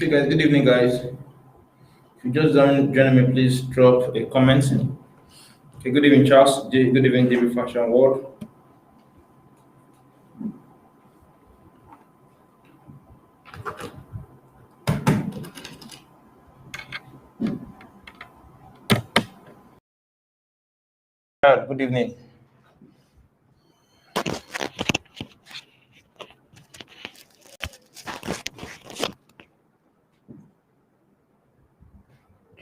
Okay, guys. Good evening, guys. If you just join me, please drop a comment. Okay. Good evening, Charles. Good evening, David Fashion World. Good evening.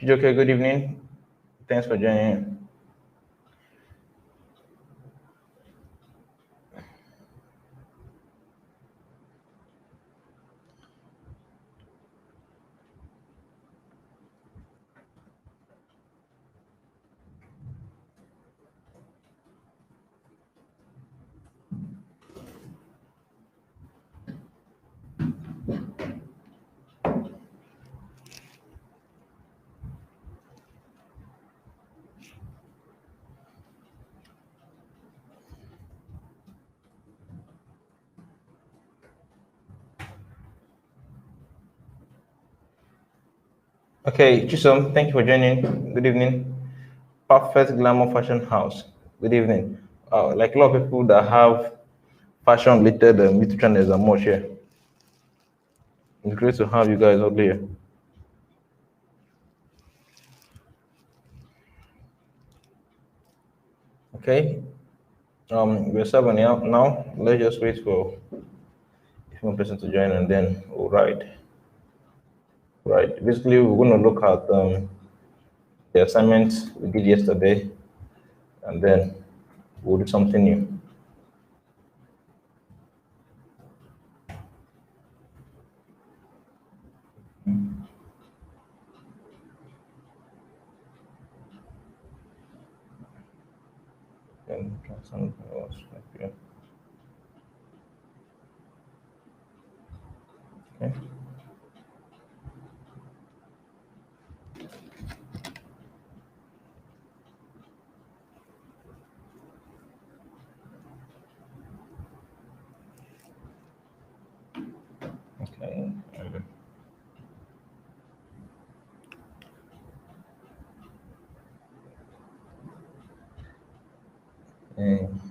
Okay, good evening. Thanks for joining. Okay, Chisom, thank you for joining. Good evening. Perfect Glamour Fashion House. Good evening. Like a lot of people that have fashion related YouTube channels and more here. It's great to have you guys out here. Okay. We're 7 now. Let's just wait for one person to join and then we'll ride. Right. Basically, we're going to look at the assignment we did yesterday and then we'll do something new. Then try something else. Okay. Okay. Okay. Um,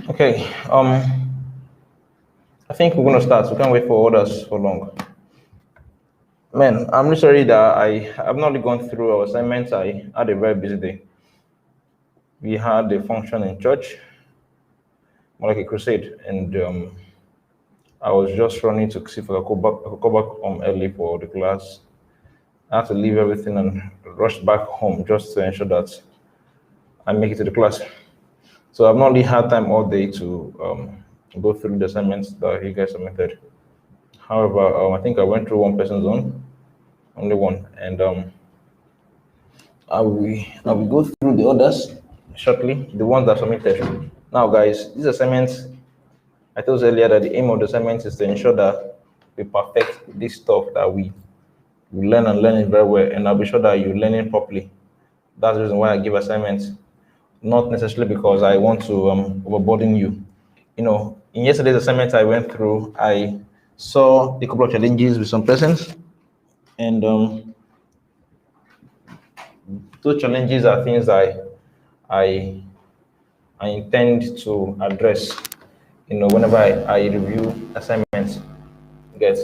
okay. I think we're gonna start. We can't wait for others for long. Man, I'm really sorry that I've not really gone through our assignments. I had a very busy day. We had a function in church, more like a crusade, and I was just running to see if I could go back home early for the class. I had to leave everything and rush back home just to ensure that I make it to the class. So I've not really had time all day to go through the assignments that you guys submitted. However, I think I went through one person's own, only one, and I will go through the others shortly, the ones that submitted. Now, guys, these assignments, I told you earlier that the aim of the assignment is to ensure that we perfect this stuff that we learn and learn it very well, and I'll be sure that you learn it properly. That's the reason why I give assignments, not necessarily because I want to overburden you. You know, in yesterday's assignment I went through, I saw a couple of challenges with some persons, and those challenges are things I I intend to address. You know, whenever I review assignments, get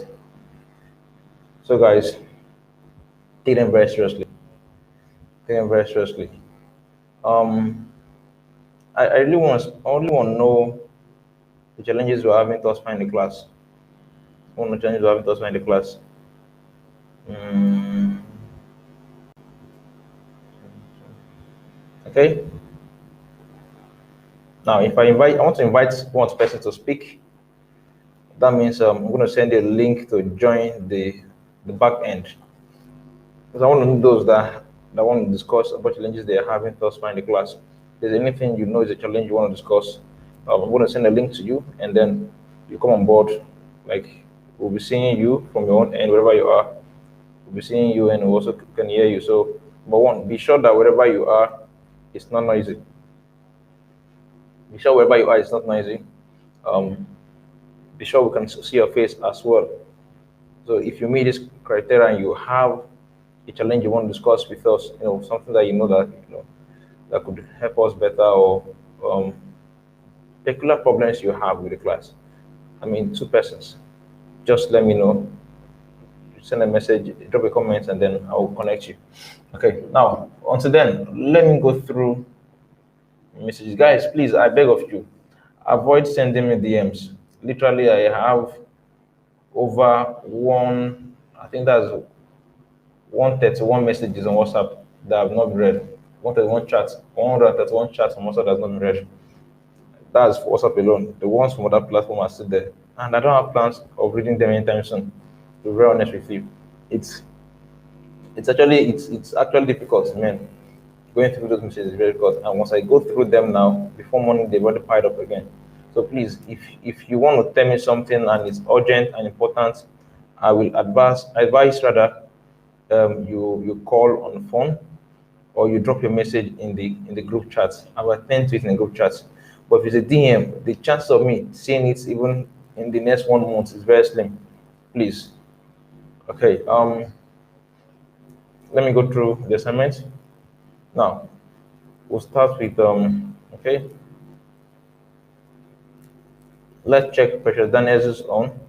so guys, take them very seriously. Take them very seriously. Um, I really I only want to know the challenges we're having thus far in the class. One of the challenges we're having thus far in the class. Mm, okay. Now, if I want to invite one person to speak. That means I'm going to send a link to join the back end. Because I want to know those that want to discuss about challenges they are having thus far in the class. If there's anything you know is a challenge you want to discuss, I'm going to send a link to you, and then you come on board. Like, we'll be seeing you from your own end, wherever you are. We'll be seeing you, and we also can hear you. So, number one, be sure that wherever you are, it's not noisy. Be sure wherever you are, it's not noisy. Um, be sure we can see your face as well. So if you meet this criteria and you have a challenge you want to discuss with us, you know, something that you know that that could help us better, or um, particular problems you have with the class. I mean, two persons. Just let me know. Send a message, drop a comment, and then I will connect you. Okay. Now, until then, let me go through messages. Guys, please, I beg of you, avoid sending me DMs. Literally, I have over I think that's 131 messages on WhatsApp that have not been read. 131 chats, 131 chats on WhatsApp that has not been read. That's for WhatsApp alone. The ones from other platforms are still there. And I don't have plans of reading them anytime soon. To be very honest with you. It's actually difficult, man. Going through those messages is very difficult. And once I go through them now, before morning they've already piled up again. So please, if you want to tell me something and it's urgent and important, I will advise rather you call on the phone or you drop your message in the group chat. I will attend to it in the group chat. But if it's a DM, the chance of me seeing it even in the next 1 month is very slim. Please. Okay. Let me go through the assignment. Now, we'll start with okay. Let's check Precious Daniels' on.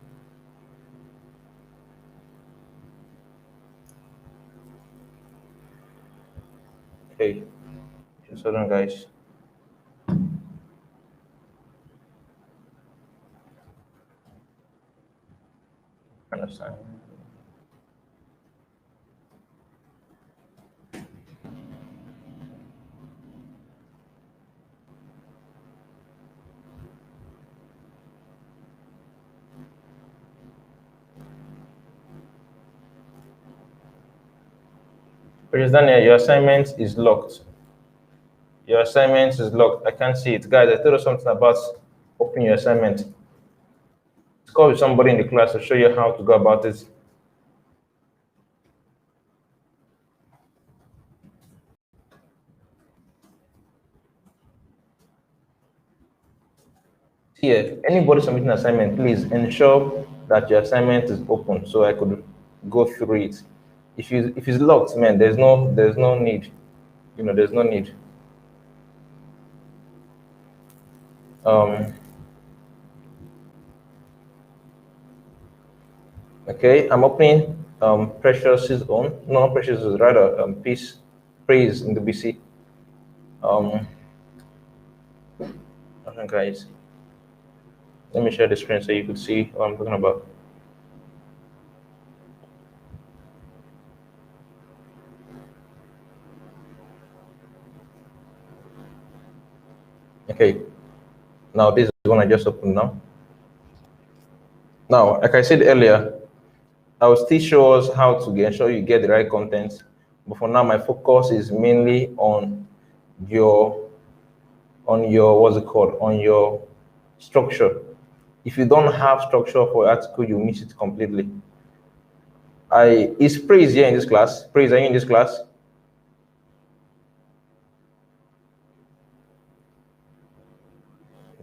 Okay, just hold on, guys. Understand. Precious Daniel, your assignment is locked. Your assignment is locked. I can't see it. Guys, I told you something about opening your assignment. Call with somebody in the class to show you how to go about it. Here, anybody submitting an assignment, please ensure that your assignment is open so I could go through it. If it's locked, man, there's no need. There's no need. Okay, I'm opening Precious's own. No, Precious is rather peace, praise in the BC. Okay, guys. Let me share the screen so you could see what I'm talking about. Okay, now this is one I just opened now. Now, like I said earlier, I will still show us how to ensure you get the right content. But for now, my focus is mainly on your what's it called? On your structure. If you don't have structure for article, you miss it completely. Is Praise here in this class? Praise, are you in this class?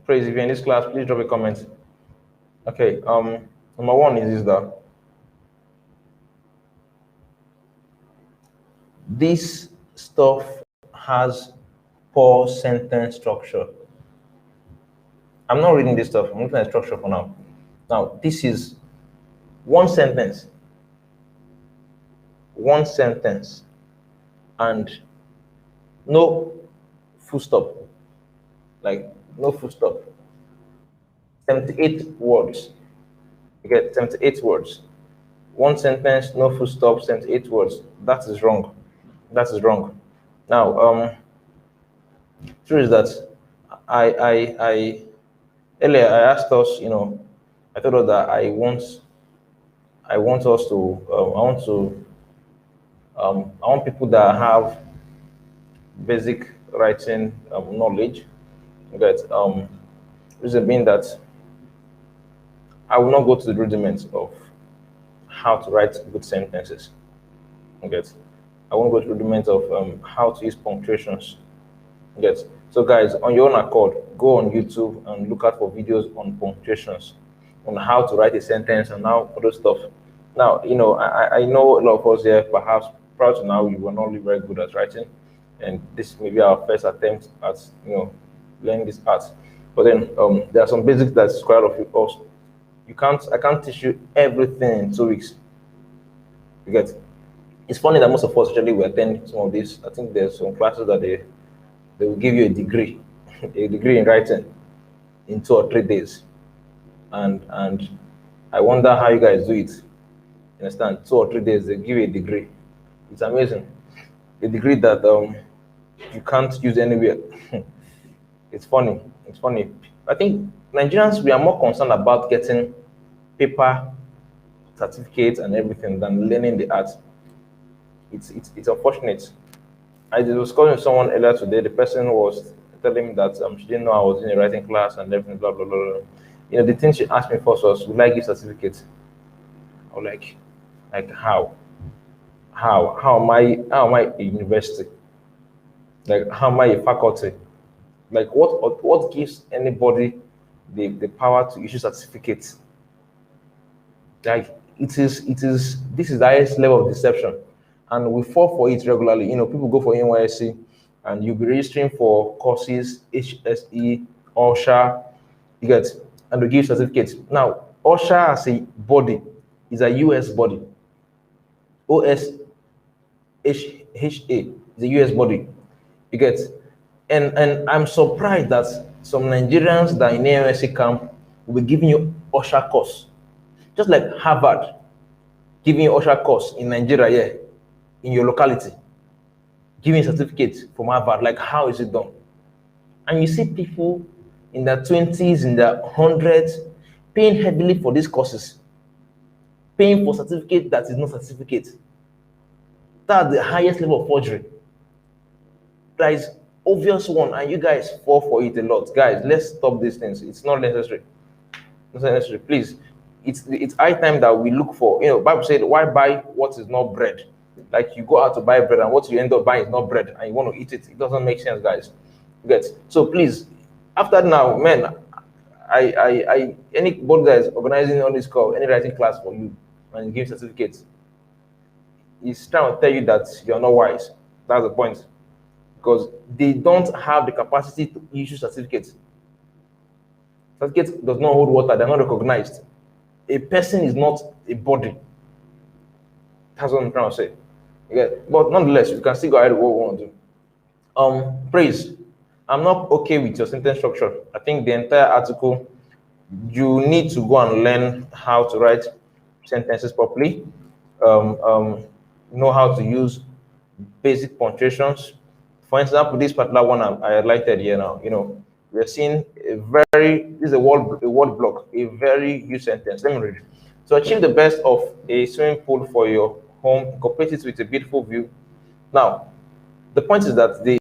Praise, if you're in this class, please drop a comment. Okay, number one is that this stuff has poor sentence structure. I'm not reading this stuff, I'm looking at structure for now. Now, this is one sentence, and no full stop, like no full stop. 78 words. You get 78 words. One sentence, no full stop, 78 words. That is wrong. That is wrong. Now, truth is that I earlier I asked us, I told us that I want us to, I want people that have basic writing knowledge. That reason being that I will not go to the rudiments of how to write good sentences. Okay. I won't go to the rudiments of how to use punctuations. Yes. So guys, on your own accord, go on YouTube and look out for videos on punctuations, on how to write a sentence and how other stuff. Now, I know a lot of us here, perhaps prior to now, we were not really very good at writing, and this may be our first attempt at learning this art. But then there are some basics that's required of us. I can't teach you everything in 2 weeks. You get? It's funny that most of us actually will attend some of these. I think there's some classes that they will give you a degree a degree in writing in 2 or 3 days, and I wonder how you guys do it. You understand? 2 or 3 days they give you a degree. It's amazing. A degree that you can't use anywhere. It's funny. It's funny. I think Nigerians, we are more concerned about getting paper certificates and everything than learning the art. It's unfortunate. I was calling someone earlier today. The person was telling me that she didn't know I was in a writing class and everything, blah blah blah. Blah. The thing she asked me first was, "Would I give certificates?" I was like how? How am I? How am I a university? Like how am I a faculty? Like what gives anybody the power to issue certificates? Like it is this is the highest level of deception, and we fall for it regularly. People go for NYSC, and you'll be registering for courses, HSE, OSHA, you get, and they give certificates. Now, OSHA as a body is a US body. OSHA is a US body. You get, and I'm surprised that some Nigerians that are in NYSC camp will be giving you OSHA course, just like Harvard giving you usher course in Nigeria here, in your locality, giving certificates from Harvard. Like, how is it done? And you see people in their 20s, in their hundreds, paying heavily for these courses, paying for certificate that is not certificate. That's the highest level of forgery. That is obvious one, and you guys fall for it a lot. Guys, let's stop these things. It's not necessary. It's not necessary. Please, it's high time that we look for. Bible said, "Why buy what is not bread?" Like you go out to buy bread, and what you end up buying is not bread, and you want to eat it. It doesn't make sense, guys. Get so please. After now, man, anybody that is organizing on this call, any writing class for you, and give certificates, is trying to tell you that you're not wise. That's the point, because they don't have the capacity to issue certificates. Certificate does not hold water. They're not recognized. A person is not a body. That's what I'm trying to say. Yeah. But nonetheless, you can still go ahead with what we want to do. Praise. I'm not okay with your sentence structure. I think the entire article, you need to go and learn how to write sentences properly. Know how to use basic punctuations. For example, this particular one I highlighted here now, we're seeing this is a word block, a very huge sentence. Let me read it. To achieve the best of a swimming pool for your home, incorporate it with a beautiful view. Now, the point is that the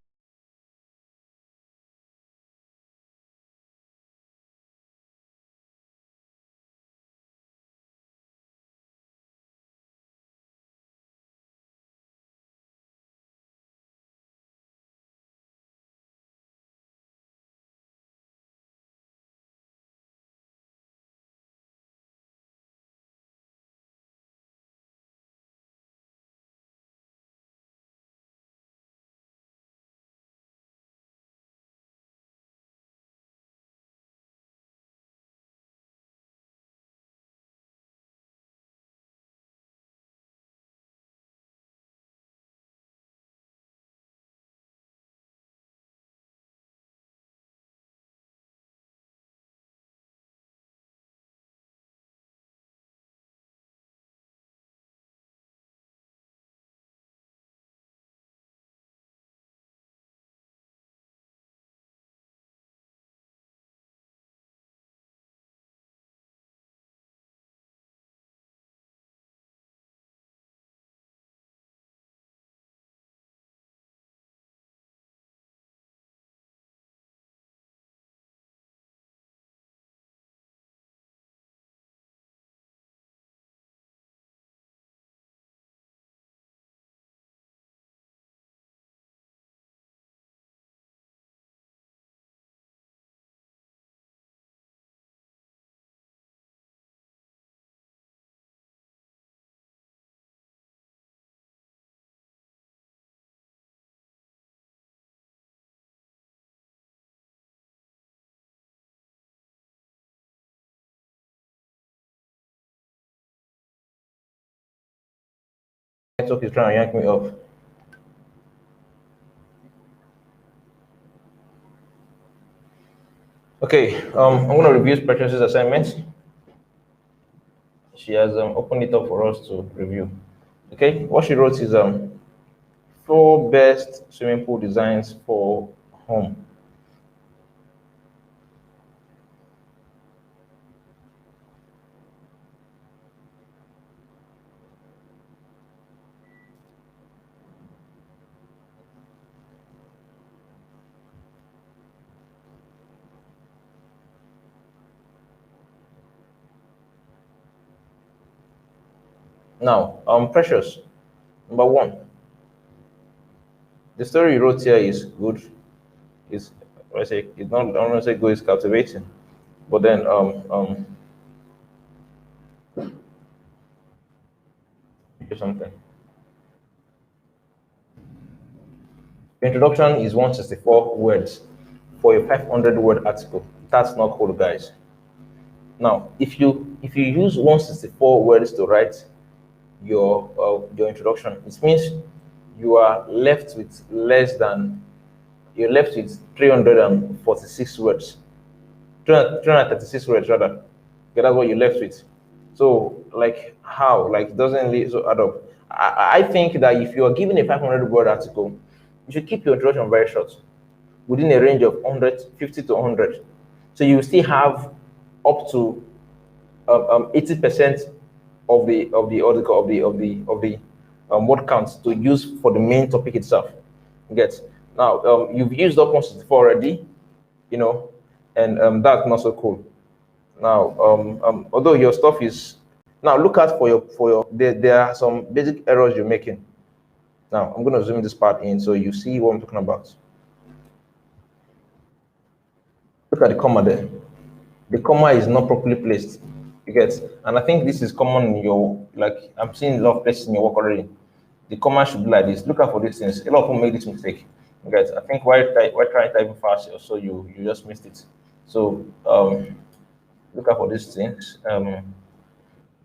network is trying to yank me off. Okay, I'm going to review Precious' assignment. She has opened it up for us to review. Okay, what she wrote is 4 best swimming pool designs for home. Now, Precious, number one, the story you wrote here is good. Is I say it's not. I don't want to say good. It's captivating, but then something. The introduction is 164 words for a 500-word article. That's not cool, guys. Now, if you use 164 words to write your introduction, it means you are left with less than you're left with 346 words, 336 words rather. Okay, that's what you're left with. So, like, how? Like, it doesn't really so add up. I think that if you are given a 500-word article, you should keep your introduction very short, within a range of 150 to 100. So you still have up to 80% of the word counts to use for the main topic itself. Get now, you've used up 164 already, you know, and that's not so cool. Now, although your stuff is now look at for your there are some basic errors you're making. Now I'm going to zoom this part in so you see what I'm talking about. Look at the comma there. The comma is not properly placed. You get, and I think this is common in your, like, I'm seeing a lot of places in your work already. The comma should be like this. Look out for these things. A lot of people make this mistake. You get, I think why trying typing fast or so you just missed it. So look out for these things. The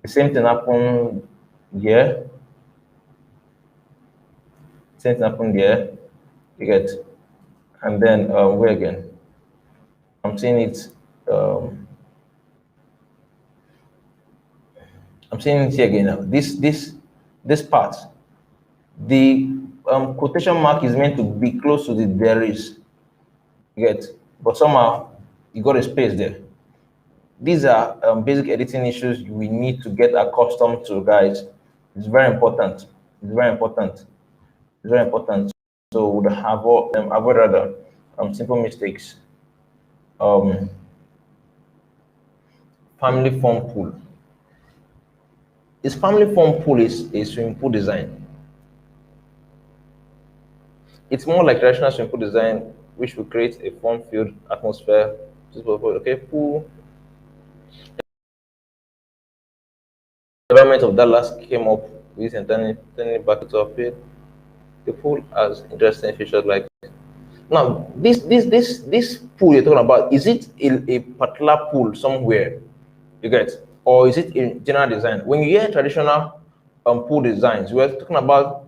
same thing happened here. Same thing happened here. You get, and then where again? I'm seeing it. Um, I'm seeing it here again now. This part, the quotation mark is meant to be close to the there is. You get, but somehow you got a space there. These are basic editing issues we need to get accustomed to, guys. It's very important. It's very important. It's very important. So would have avoid rather simple mistakes. Um, family fun pool. Is family fun pool is a swimming pool design? It's more like traditional swimming pool design, which will create a fun-filled atmosphere. Okay, pool. The environment of Dallas came up with and turning back to appeal. The pool has interesting features like now. This pool you're talking about, is it a particular pool somewhere? You get, or is it in general design? When you hear traditional pool designs, we're talking about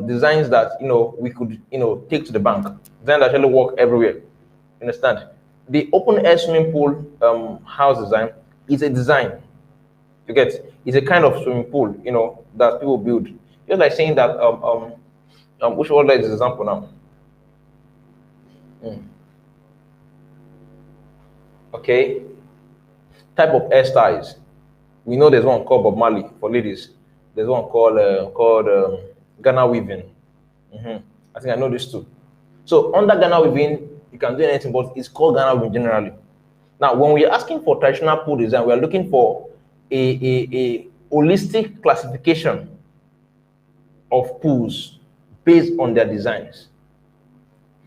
designs that we could take to the bank, design that actually work everywhere. You understand? The open air swimming pool house design is a design. You get, it's a kind of swimming pool that people build. Just like saying that which one is the example now? Mm. Okay, type of hairstyles. We know there's one called Bob Marley for ladies. There's one called Ghana weaving. I think I know this too. So under Ghana weaving, you can do anything, but it's called Ghana weaving generally. Now, when we're asking for traditional pool design, we are looking for a holistic classification of pools based on their designs.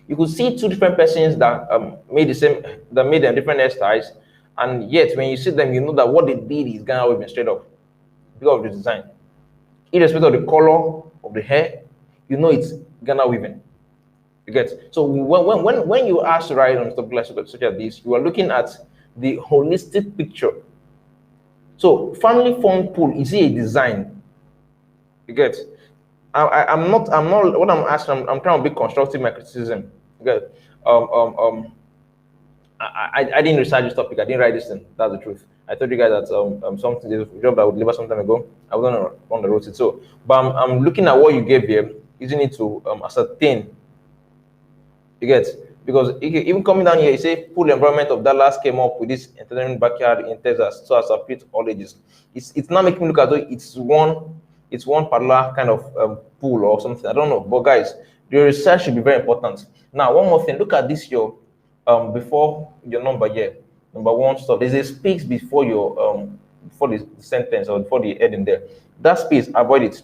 You could see two different persons that made them different hairstyles, and yet when you see them, you know that what they did is Ghana weaving straight up because of the design. Irrespective of the color of the hair, you know it's Ghana weaving. You get, so when you ask to write on stuff like such as this, you are looking at the holistic picture. So family fun pool, is it a design? You get, I'm not what I'm asking. I'm trying to be constructive my criticism. You get, I didn't research this topic. I didn't write this thing. That's the truth. I told you guys that something the job that I would deliver some time ago. I was on the road it. So, but I'm looking at what you gave here, using it to ascertain. You get, because even coming down here, you say full environment of Dallas came up with this entertainment backyard in Texas, so as to appeal to all ages. It's not making me look as though it's one particular kind of pool or something. I don't know, but guys, the research should be very important. Now, one more thing, look at this your before your number here. Number one stuff. There's a space before the sentence or before the heading there. That space, avoid it.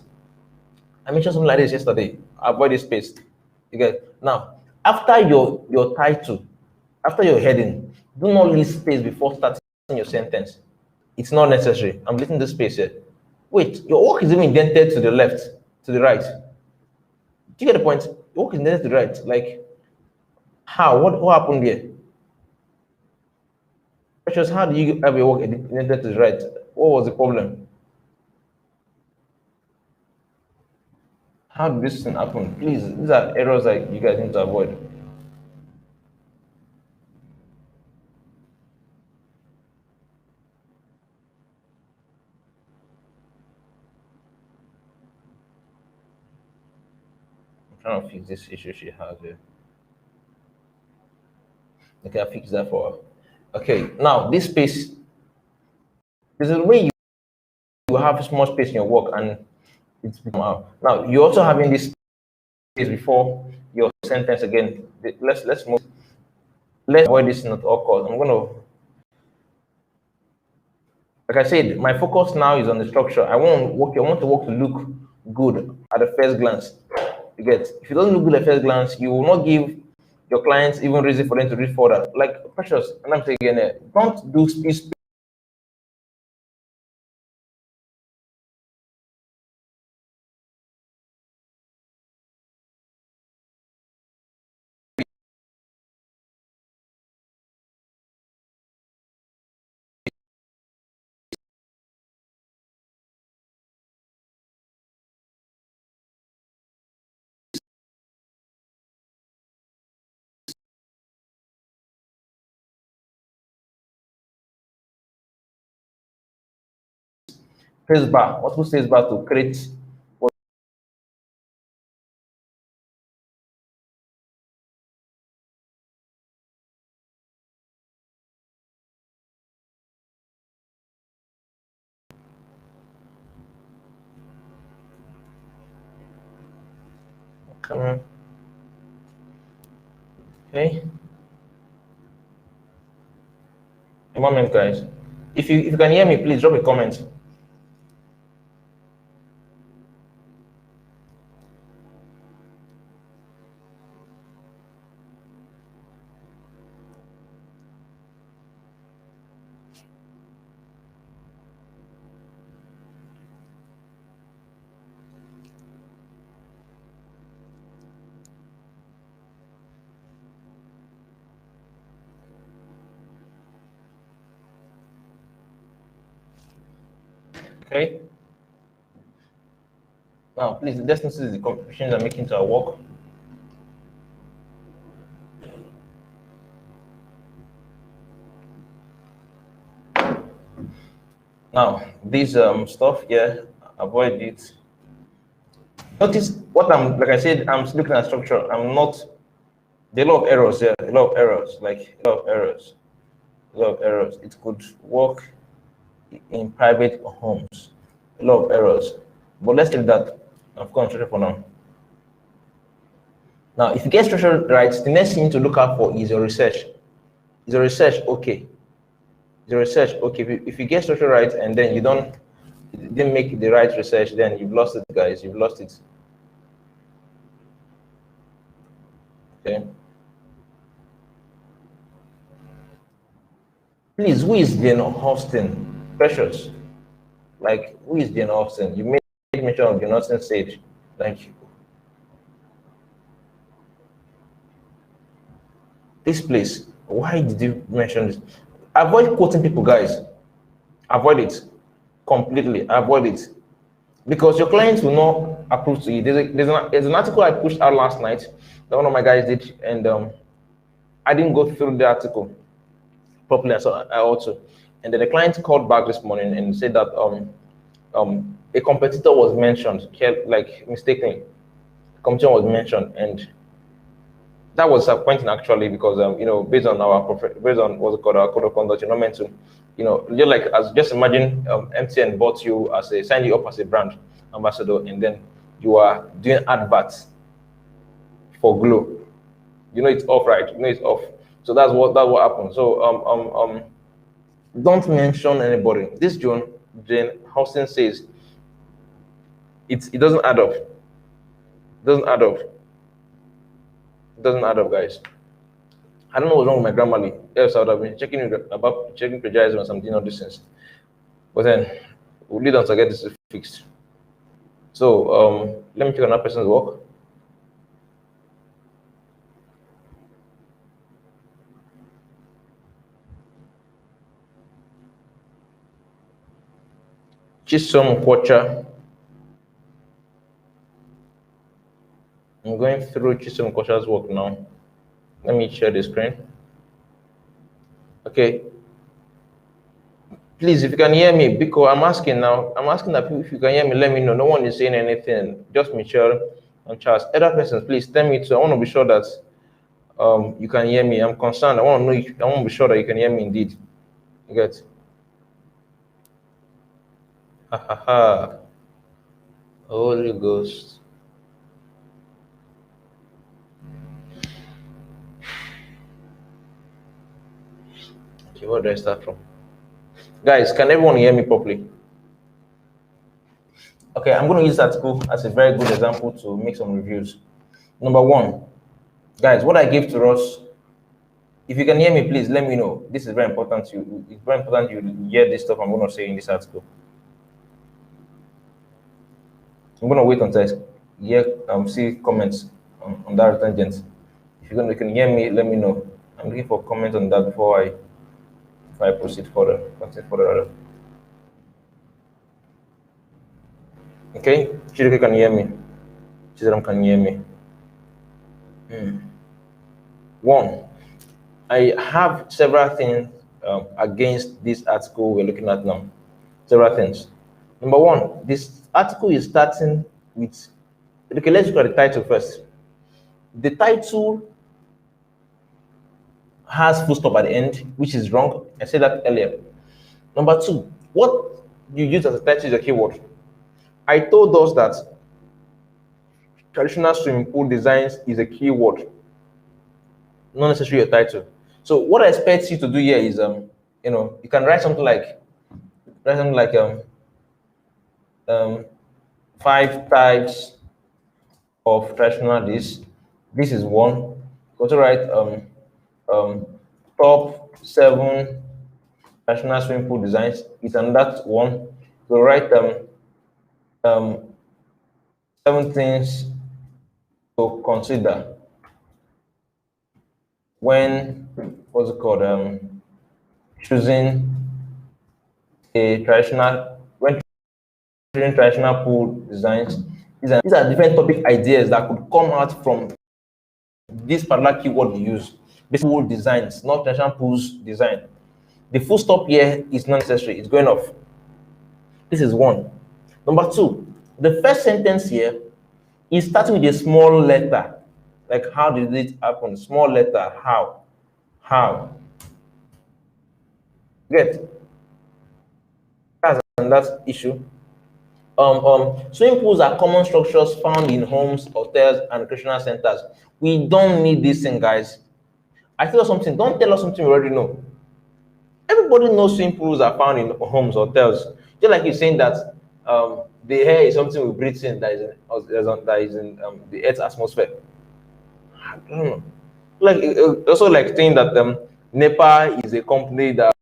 I mentioned something like this yesterday. Avoid this space. You get, now after your title, after your heading, do not leave space before starting your sentence. It's not necessary. I'm leaving this space here. Wait, your work is even indented to the left, to the right. Do you get the point? Your work is indented to the right. Like, how? What happened here? Precious, how do you have your work indented to the right? What was the problem? How did this thing happen? Please, these are errors that you guys need to avoid. I'm trying to fix this issue she has here. Okay, I fix that for her. Okay, now this space, there's a way you have small space in your work and it's become out. Now you're also having this space before your sentence again. Let's move. Let's avoid this at all costs. I'm gonna, like I said, my focus now is on the structure. I want the work to look good at the first glance. You get, if it doesn't look good at first glance, you will not give your clients even reason for them to read further. Like Precious, and I'm saying again, don't do space. Space bar, multiple space bar to create. Okay. A moment, guys. If you can hear me, please drop a comment. Okay. Now, please, let's notice the contributions I'm making to our work. Now, this stuff here, avoid it. Notice what I'm, like I said, I'm looking at structure. I'm not, there are a lot of errors here, a lot of errors, like a lot of errors, a lot of errors. It could work in private homes, a lot of errors. But let's leave that. I've gone structure for now. Now, if you get structure right, the next thing you need to look out for is your research. Is your research okay? Is your research okay? If you get structure right and then you didn't make the right research, then you've lost it, guys. You've lost it. Okay. Please, who is Jane Austen? Precious. Like, who is Jane Austen? You made mention of Jane Austen stage. Like, this place. Why did you mention this? Avoid quoting people, guys. Avoid it completely. Avoid it, because your clients will not approve to you. There's an article I pushed out last night that one of my guys did, and I didn't go through the article. properly. So I also, and then the client called back this morning and said that a competitor was mentioned, like mistakenly, competitor was mentioned, and that was disappointing actually because based on based on what's it called, our code of conduct, you're not meant to, you're like, as just imagine MTN bought you as a signed you up as a brand ambassador, and then you are doing adverts for Glow. It's off, right? It's off. So that's what happened. So don't mention anybody. This Jane Houston says it doesn't add up. It doesn't add up. It doesn't add up, guys. I don't know what's wrong with my Grammarly. Else I would have been checking plagiarism or something, distance. But then we'll lead on to get this fixed. So let me check another person's work. Chisom Kocha. I'm going through Chisom Kocha's work now. Let me share the screen. Okay. Please, if you can hear me, because I'm asking now. I'm asking that if you can hear me, let me know. No one is saying anything. Just Michelle and Charles. Other persons, please tell me too. I want to be sure that you can hear me. I'm concerned. I want to know. I want to be sure that you can hear me indeed. You get? Ha ha ha. Holy Ghost. Okay, where do I start from? Guys, can everyone hear me properly? Okay, I'm going to use that article as a very good example to make some reviews. Number one, guys, what I gave to us, if you can hear me, please let me know. This is very important. It's very important you hear this stuff I'm going to say in this article. I'm going to wait until I hear, see comments on that tangent. If you can hear me, let me know. I'm looking for comments on that before I proceed further. Okay, Chideke can hear me. Chizaram can hear me. One, I have several things against this article we're looking at now. Several things. Number one, this article is starting with, okay, let's look at the title first. The title has full stop at the end, which is wrong. I said that earlier. Number two, what you use as a title is a keyword. I told us that traditional swimming pool designs is a keyword, not necessarily a title. So what I expect you to do here is, you can write something like 5 types of traditional this. This is one. Go to write top 7 traditional swimming pool designs. It's another one. So write 7 things to consider when choosing a traditional choosing traditional pool designs. These are different topic ideas that could come out from this particular keyword you use. Basic pool designs, not traditional pools design. The full stop here is not necessary. It's going off. This is one. Number two, the first sentence here is starting with a small letter. Like, how did it happen? Small letter, how? How? Get? That's issue. Swimming pools are common structures found in homes, hotels, and recreational centers. We don't need this thing, guys. I tell you something. Don't tell us something we already know. Everybody knows swimming pools are found in homes, hotels. Just like you're saying that the air is something we breathe in that is in the Earth's atmosphere. I don't know. Like also like saying that NEPA is a company that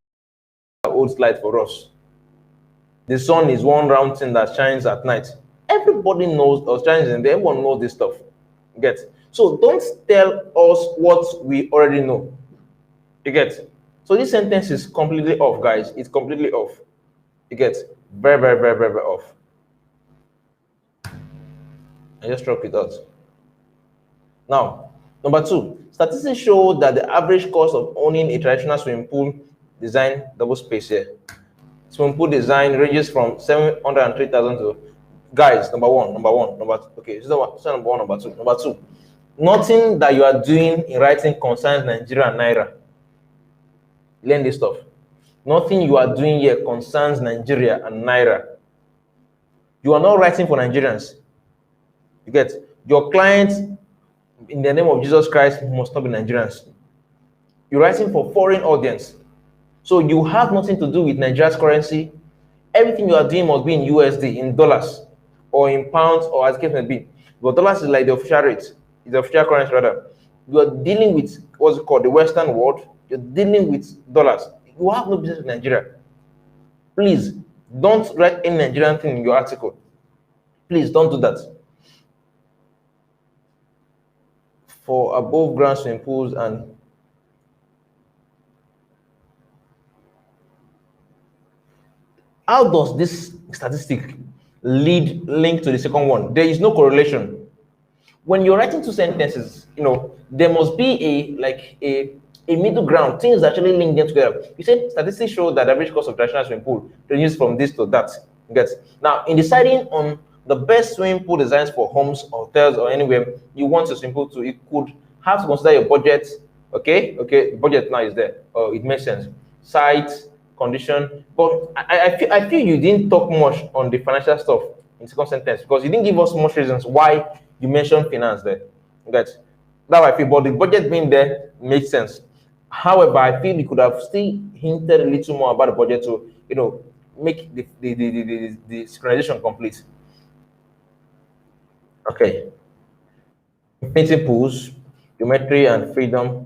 holds light for us. The sun is one round thing that shines at night. Everybody knows or shines and everyone knows this stuff. Get? So don't tell us what we already know. You get? So this sentence is completely off, guys. It's completely off. You get? Very, very, very, very, very off. I just struck it out. Now, number two, statistics show that the average cost of owning a traditional swimming pool design double space here. Swimming pool design ranges from 703,000 to, guys, number one, number two. Okay, so number one, number two. Number two, nothing that you are doing in writing concerns Nigeria and Naira. Learn this stuff. Nothing you are doing here concerns Nigeria and Naira. You are not writing for Nigerians. You get, your clients, in the name of Jesus Christ, must not be Nigerians. You're writing for foreign audience. So you have nothing to do with Nigeria's currency. Everything you are doing must be in USD, in dollars, or in pounds, or as the case may be. But dollars is like the official rate, is the official currency rather. You are dealing with what's it called, the Western world. You're dealing with dollars. You have no business with Nigeria. Please don't write any Nigerian thing in your article. Please don't do that. For above ground swimming pools and how does this statistic link to the second one? There is no correlation. When you're writing two sentences, there must be a middle ground. Things actually link them together. You said statistics show that the average cost of traditional swimming pool ranges from this to that. Now, in deciding on the best swimming pool designs for homes, hotels, or anywhere you want a swimming pool to, you could have to consider your budget. Okay, budget now is there. It makes sense. Site, condition, but I feel you didn't talk much on the financial stuff in second sentence because you didn't give us much reasons why you mentioned finance there. That's I feel, but the budget being there makes sense. However, I feel you could have still hinted a little more about the budget to, make the synchronization complete. Okay. Infinity pools, geometry, and freedom.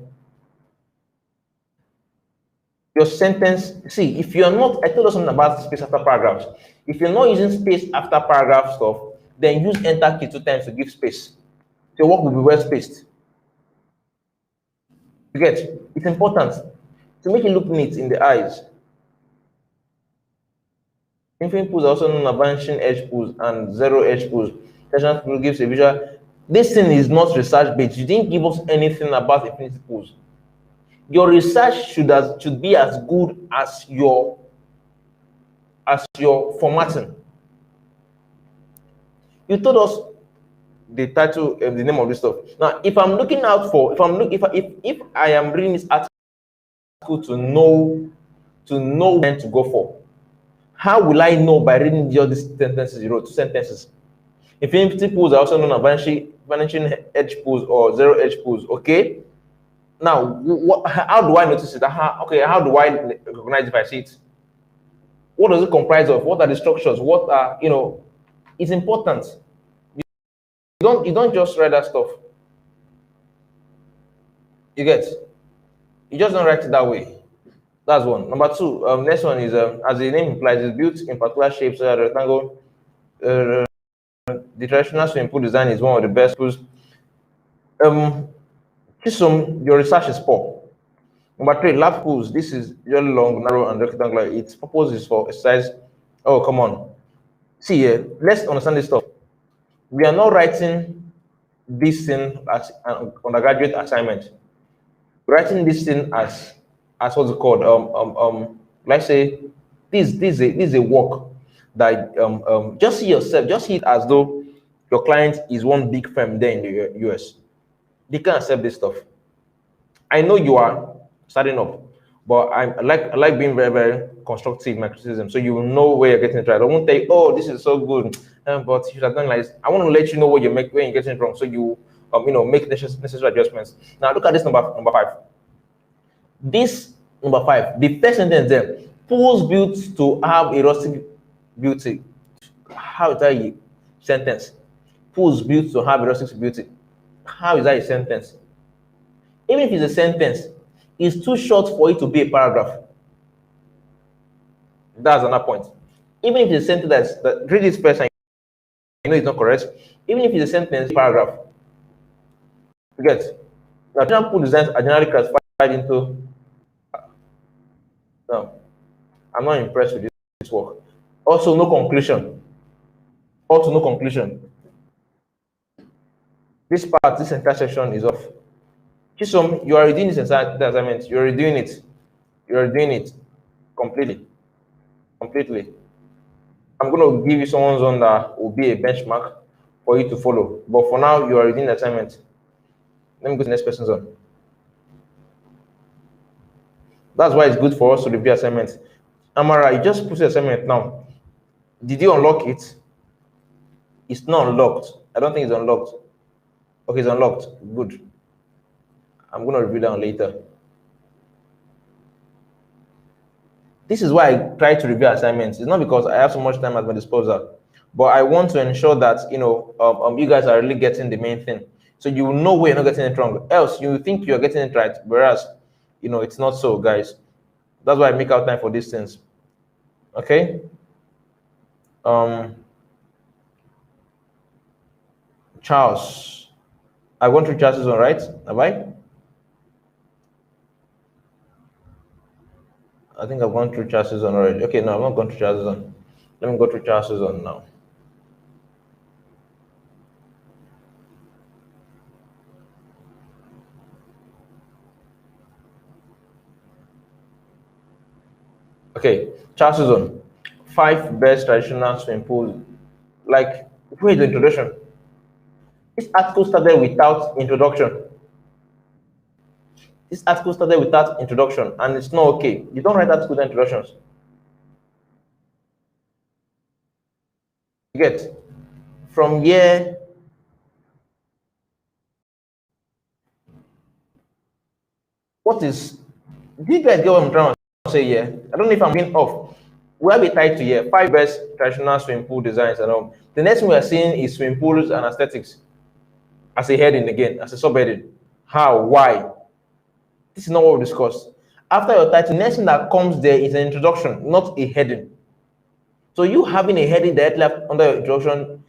Your sentence, see, if you're not, I told us something about space after paragraphs. If you're not using space after paragraph stuff, then use enter key 2 times to give space. Your work will be well spaced. You get, it's important to make it look neat in the eyes. Infinite pools are also known as vanishing edge pools and zero edge pools. Traditional pool gives a visual. This thing is not research based. You didn't give us anything about infinity pools. Your research should be as good as your formatting. You told us the title and the name of this stuff. Now, if I'm looking out for, if I am reading this article to know when to go for, how will I know by reading all these sentences you wrote, 2 sentences? Infinity pools are also known as vanishing edge pools or zero edge pools. Okay. Now, how do I notice it? How do I recognize if I see it? What does it comprise of? What are the structures? What are, it's important. You don't just write that stuff. You get? You just don't write it that way. That's one. Number 2, next one is, as the name implies, it's built in particular shapes, so rectangle. The traditional swimming pool design is one of the best pools. Your research is poor. Number 3, lap pools. This is really long, narrow, and rectangular. Its purpose is for exercise. Oh, come on. See here, let's understand this stuff. We are not writing this thing as an undergraduate assignment. We're writing this thing as what's it called? Let's say this is a work that just see yourself, just see it as though your client is one big firm there in the US. They can't accept this stuff. I know you are starting up, but I like being very, very constructive in my criticism, so you will know where you're getting it right. I won't tell you, oh, this is so good, but you should have done like this. I want to let you know where you're getting it wrong, so you make necessary adjustments. Now look at this number 5. This number 5, the first sentence there, pools built to have a rustic beauty. How is that a sentence? Pools built to have a rustic beauty. How is that a sentence? Even if it's a sentence, it's too short for it to be a paragraph. That's another point. Even if it's a sentence that read this first and you know it's not correct, even if it's a sentence, paragraph. You get? Now, general pool designs are generally classified into. No, I'm not impressed with this work. Also, no conclusion. This part, this entire section is off. Chisom, you are redoing this entire assignment. You are redoing it. completely. I'm going to give you someone's on that will be a benchmark for you to follow. But for now, you are reading the assignment. Let me go to the next person's on. That's why it's good for us to review assignments. Amara, you just put the assignment now. Did you unlock it? It's not unlocked. I don't think it's unlocked. Okay, it's unlocked. Good. I'm going to review that later. This is why I try to review assignments. It's not because I have so much time at my disposal, but I want to ensure that you guys are really getting the main thing. So you know where you're not getting it wrong. Else you think you're getting it right, whereas it's not so, guys. That's why I make out time for these things. Okay. Charles, I went through Charles' one, right? Have I? I think I've gone through Charles' one already. Okay, no, I'm not going through Charles' one. Let me go through Charles' one now. Okay, Charles' one. 5 best traditional swimming pools. Like, who is the introduction? This article started without introduction. This article started without introduction, and it's not okay. You don't write articles with introductions. You get from here. What is? Do you guys get what I'm trying to say here? I don't know if I'm being off. We have a title here: 5 best traditional swimming pool designs and all. The next thing we are seeing is swimming pools and aesthetics as a heading again, as a subheading. How? Why? This is not what we discussed. After your title, next thing that comes there is an introduction, not a heading. So you having a heading that left under your introduction,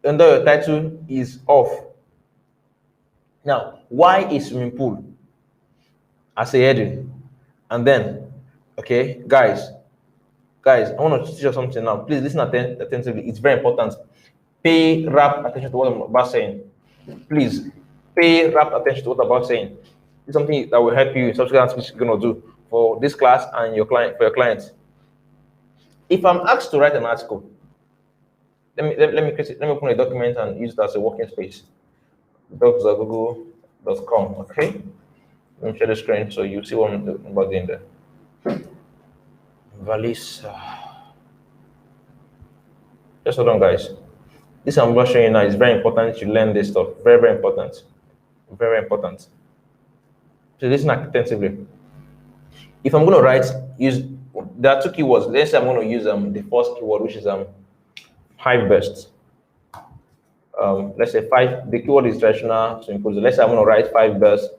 under your title is off. Now, why is swimming pool as a heading? And then, okay, guys, I want to teach you something now. Please listen attentively. It's very important. Pay rapt attention to what I'm about saying. Please pay rapt attention to what I'm about saying. It's something that will help you in subsequent which you're going to do for this class and your client, for your clients. If I'm asked to write an article, let me open a document and use it as a working space. docs.google.com. Okay, let me share the screen so you see what I'm about doing there. Valisa. Just hold on, guys. This I'm going to show you now is very important. You learn this stuff. Very, very important. Very important. So listen attentively. If I'm going to write, there are 2 keywords. Let's say I'm going to use the first keyword, which is 5 best. Let's say 5. The keyword is traditional. So let's say I'm going to write 5 best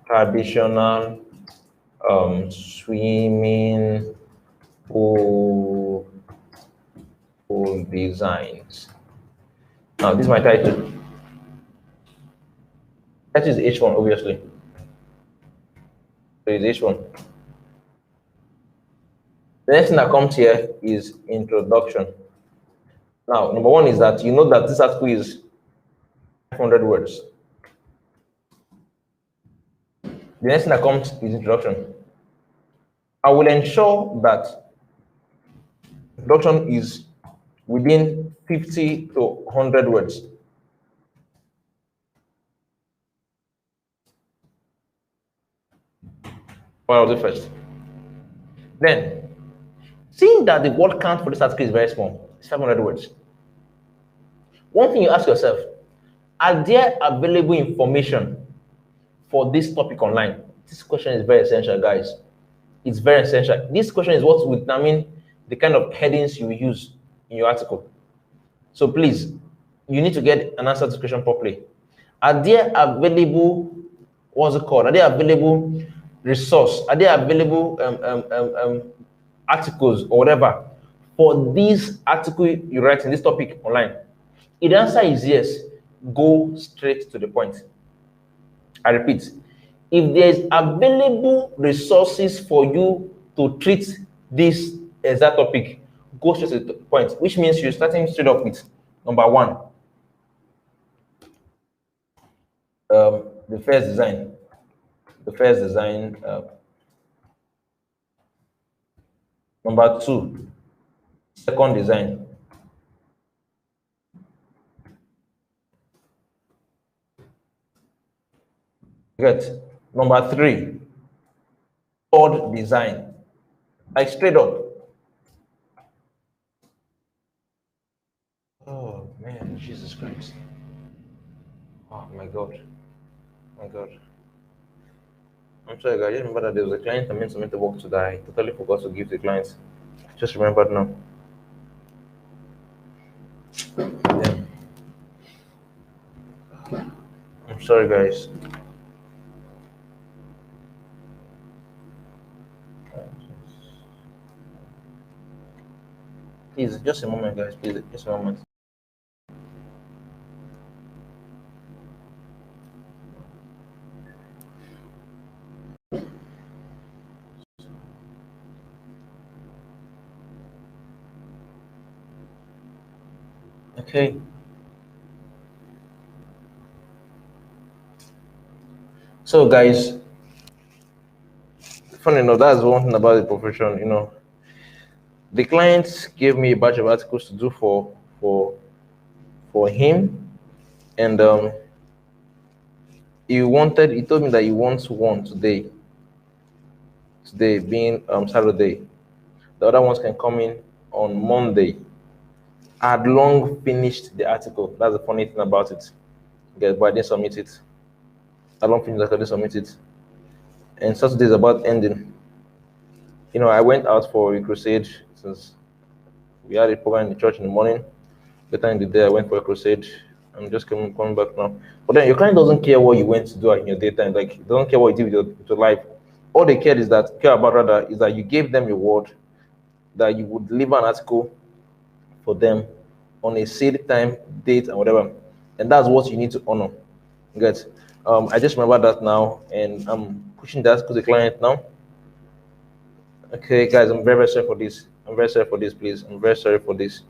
traditional swimming pool designs. Now this is my title. That is H1, obviously. So it's H1. The next thing that comes here is introduction. Now, number 1 is that you know that this article is 500 words. The next thing that comes is introduction. I will ensure that introduction is within 50 to 100 words. What I'll do first. Then, seeing that the word count for this article is very small, it's 500 words. One thing you ask yourself, are there available information for this topic online? This question is very essential, guys. It's very essential. This question is what will determine the kind of headings you use in your article. So please, you need to get an answer to this question properly. Are there available, what's it called? Are there available resource? Are there available articles or whatever for this article you write in this topic online? If the answer is yes, go straight to the point. I repeat, if there is available resources for you to treat this exact topic, go straight to the point, which means you're starting straight up with number 1, the first design. Number two, second design. Get number three, third design. Like straight up. Oh man, Jesus Christ. Oh my God. My God. I'm sorry, guys. Just remember that there was a client I meant to make the work today. I totally forgot to give the client. Just remembered now. Damn. I'm sorry, guys. Please, just a moment, guys. Please, just a moment. Okay. So, guys, funny enough, that's one thing about the profession. The client gave me a batch of articles to do for him, and he told me that he wants one today being Saturday. The other ones can come in on Monday. I had long finished the article. That's the funny thing about it. Guys, but I didn't submit it. I don't finish. I didn't submit it. And Saturday is about ending. I went out for a crusade since we had a program in the church in the morning. Later in the day, I went for a crusade. I'm just coming back now. But then your client doesn't care what you went to do in your daytime. Like, they don't care what you did with your life. All they care about rather is that you gave them your word, that you would deliver an article for them on a said time, date, and whatever. And that's what you need to honor. Good. I just remember that now, and I'm pushing that to the client now. Okay, guys, I'm very, very sorry for this. I'm very sorry for this, please. I'm very sorry for this.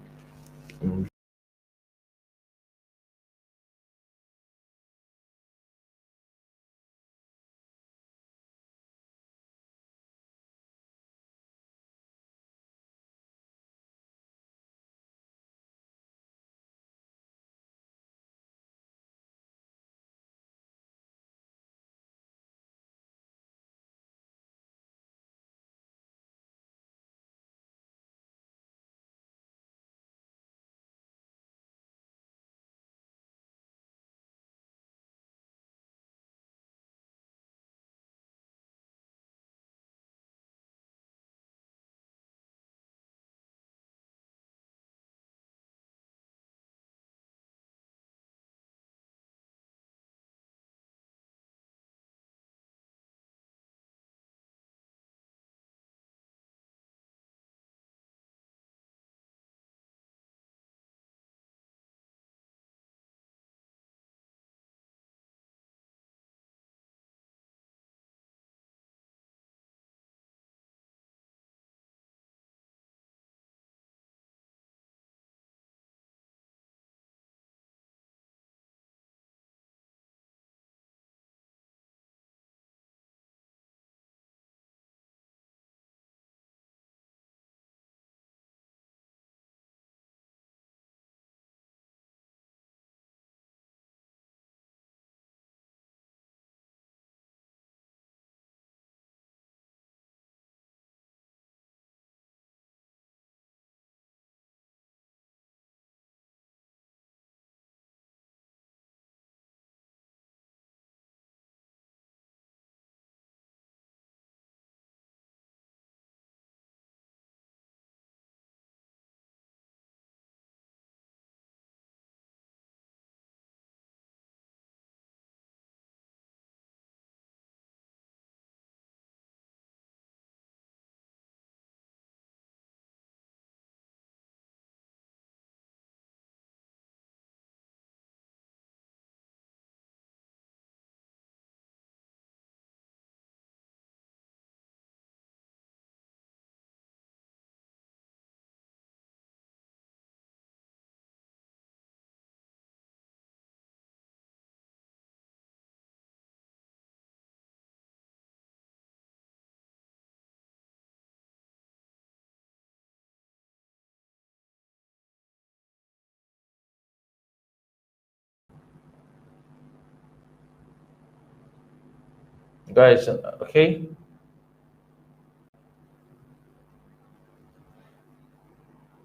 Guys, okay.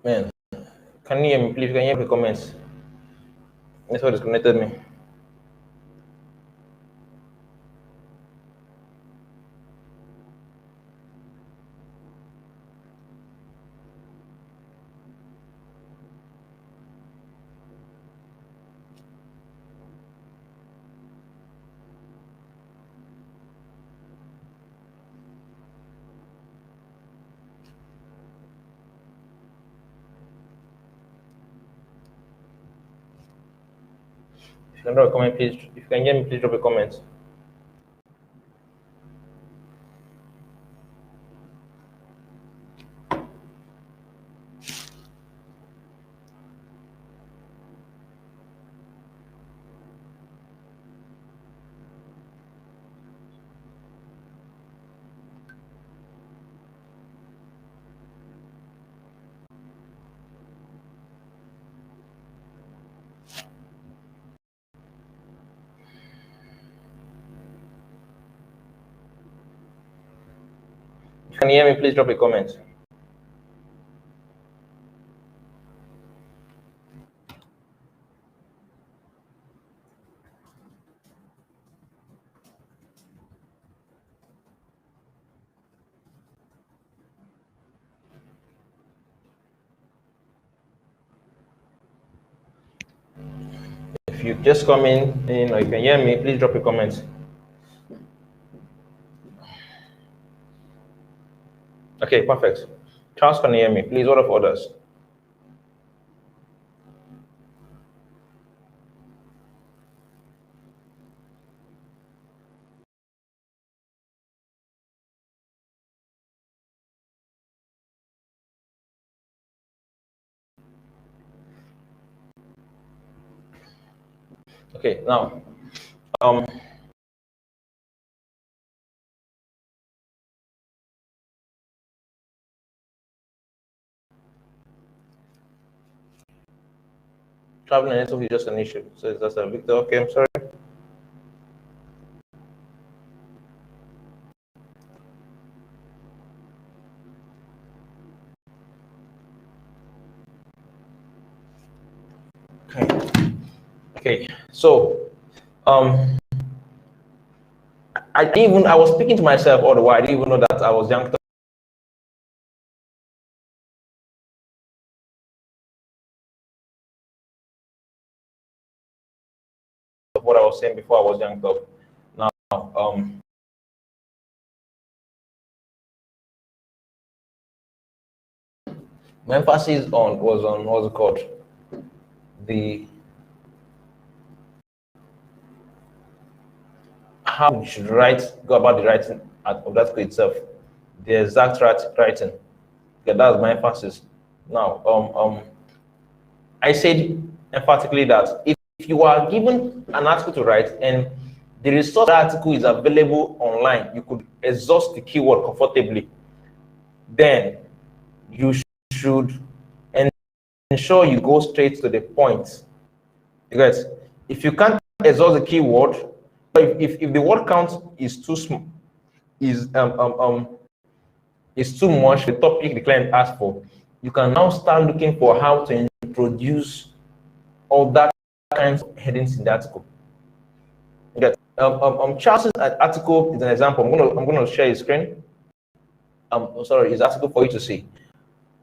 Man, can you hear me? Please, can you hear the comments? That's what disconnected me. If you can drop a comment, please. If you can hear me, please drop a comment. If you can hear me, please drop a comment. If you just come in or you can hear me, please drop a comment. Okay, perfect. Charles can hear me. Please, what of others? Okay, now, um, traveling network is just an issue. So that's a Victor. Okay, I'm sorry. Okay. Okay. So, um, I was speaking to myself all the while. I didn't even know that I was yanked of what I was saying before I was yanked up. Now, my emphasis on was on what's it called, the how you should go about the writing of that code itself, the exact writing. Okay, that's my emphasis. Now, I said emphatically that if you are given an article to write and the resource that article is available online, you could exhaust the keyword comfortably, then you should ensure you go straight to the point. Because if you can't exhaust the keyword, if the word count is too small, is is too much, the topic the client asked for, you can now start looking for how to introduce all that kinds of headings in the article. Okay. Charles's article is an example. I'm gonna share his screen. Sorry, his article for you to see.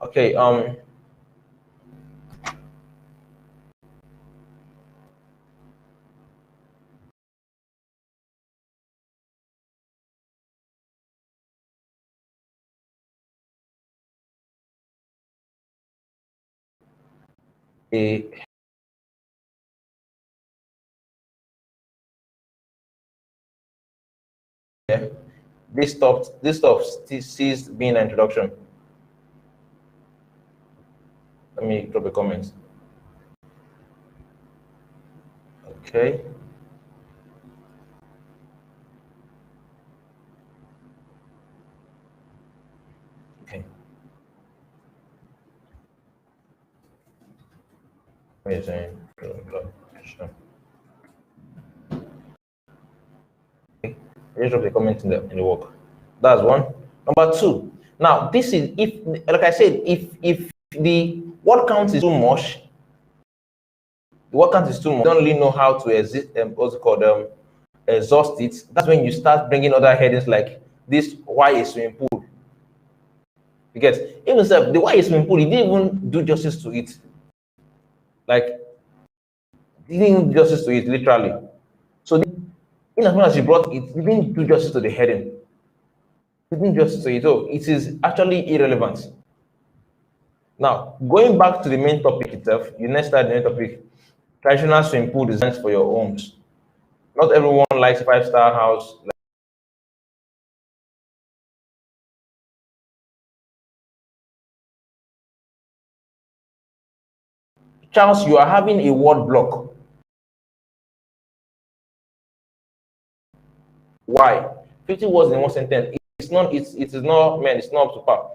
Okay. A this stuff ceased being an introduction. Let me drop a comment. Okay. Okay. Amazing. Okay. Just drop a comment in the work. That's one. Number two. Now, this is if, like I said, if the what counts is too much, the what counts is too much. You don't really know how to exist. What's it called? Exhaust it. That's when you start bringing other headings like this. Why is swimming pool? You get even the why is swimming pool. He didn't even do justice to it. Like he didn't do justice to it literally. So in as much as he brought it, he didn't do justice to the heading. He didn't do justice to it. So it is actually irrelevant. Now, going back to the main topic itself, you next start the main topic, traditional swimming pool designs for your homes. Not everyone likes 5-star house. Charles, you are having a word block. Why? 50 words in one sentence. It's not, it is not, man, it's not up to par.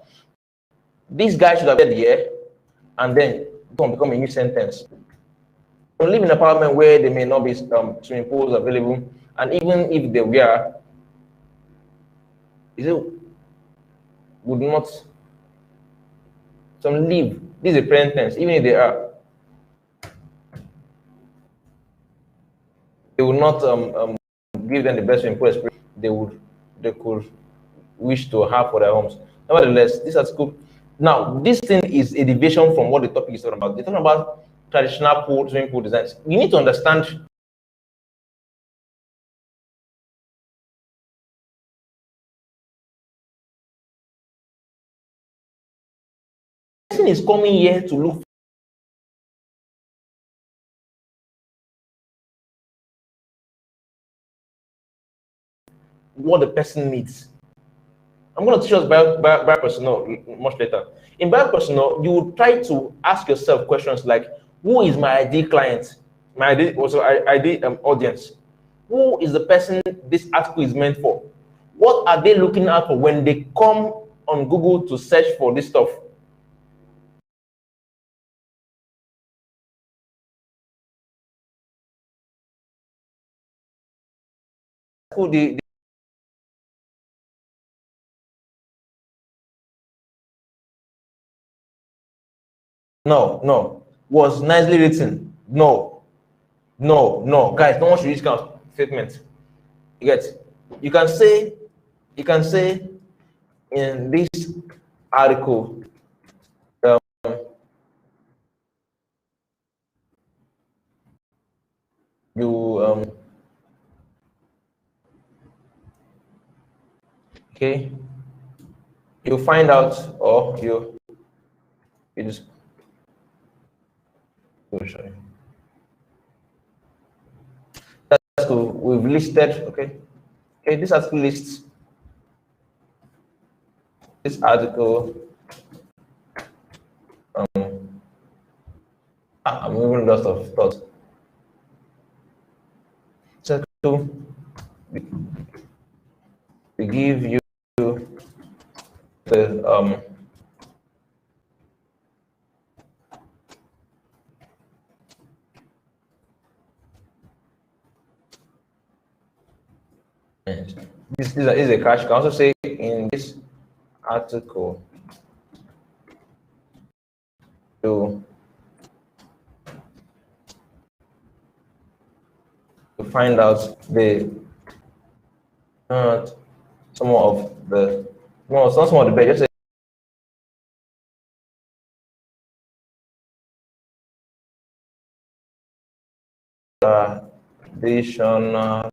This guy should have said here, and then become a new sentence. You live in an apartment where there may not be swimming pools available, and even if they were, is it would not some live. This is a present tense, even if they are, they will not give them the best swimming pool experience they could wish to have for their homes. Nevertheless, this article now this thing is a deviation from what the topic is talking about. They're talking about traditional swimming pool designs. You need to understand person is coming here to look what the person needs. I'm going to teach us bio personnel much later. In bio personnel, you will try to ask yourself questions like, who is my ideal client? My ideal audience? Who is the person this article is meant for? What are they looking out for when they come on Google to search for this stuff? No, was nicely written. No, guys, no one should use kind of statement. You get, you can say in this article, you okay, you find out, or you just sorry. That's cool. We've listed, okay, this article lists this article. I'm moving lots of thoughts. So we give you the this is a crash. You can also say in this article to find out the some of the no, it's not some of the best. Just say additional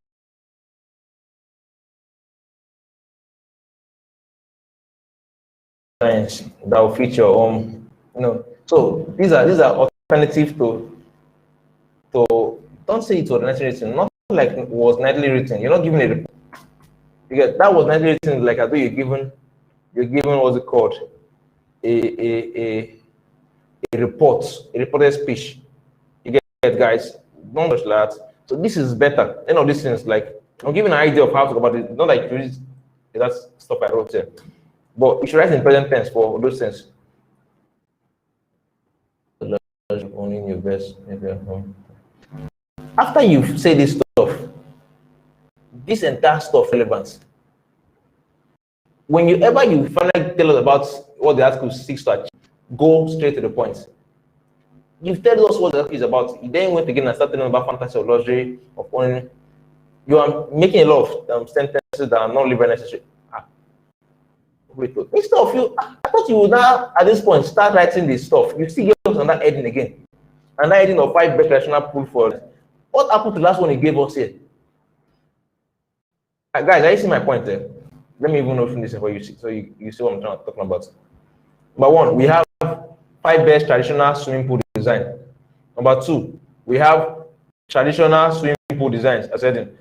that will fit your own. So these are alternatives to don't say it was nicely written, not like it was nicely written. You're not giving a report. Because that was nicely written, like I though you're given what's it called? A report, a reported speech. You get, guys, don't touch that. So this is better. These things, like I'm giving an idea of how to go about it. Not like that's stuff I wrote here. But you should write in present tense for those things. Only your best. After you say this stuff, This entire stuff relevance. Whenever you finally tell us about what the article seeks to achieve, go straight to the point. You've told us what the article is about. You then went again and started talking about fantasy or luxury of owning. You are making a lot of sentences that are not really necessary. Wait. Instead of you, I thought you would now, at this point, start writing this stuff. You still give us another heading again. Another heading of 5 best rational proof for. What happened to the last one he gave us here? Guys, are you see my point there? Let me even open this for you, so you see what I'm talking about. Number 1, we have 5 best traditional swimming pool design. Number 2, we have traditional swimming pool designs. I said it.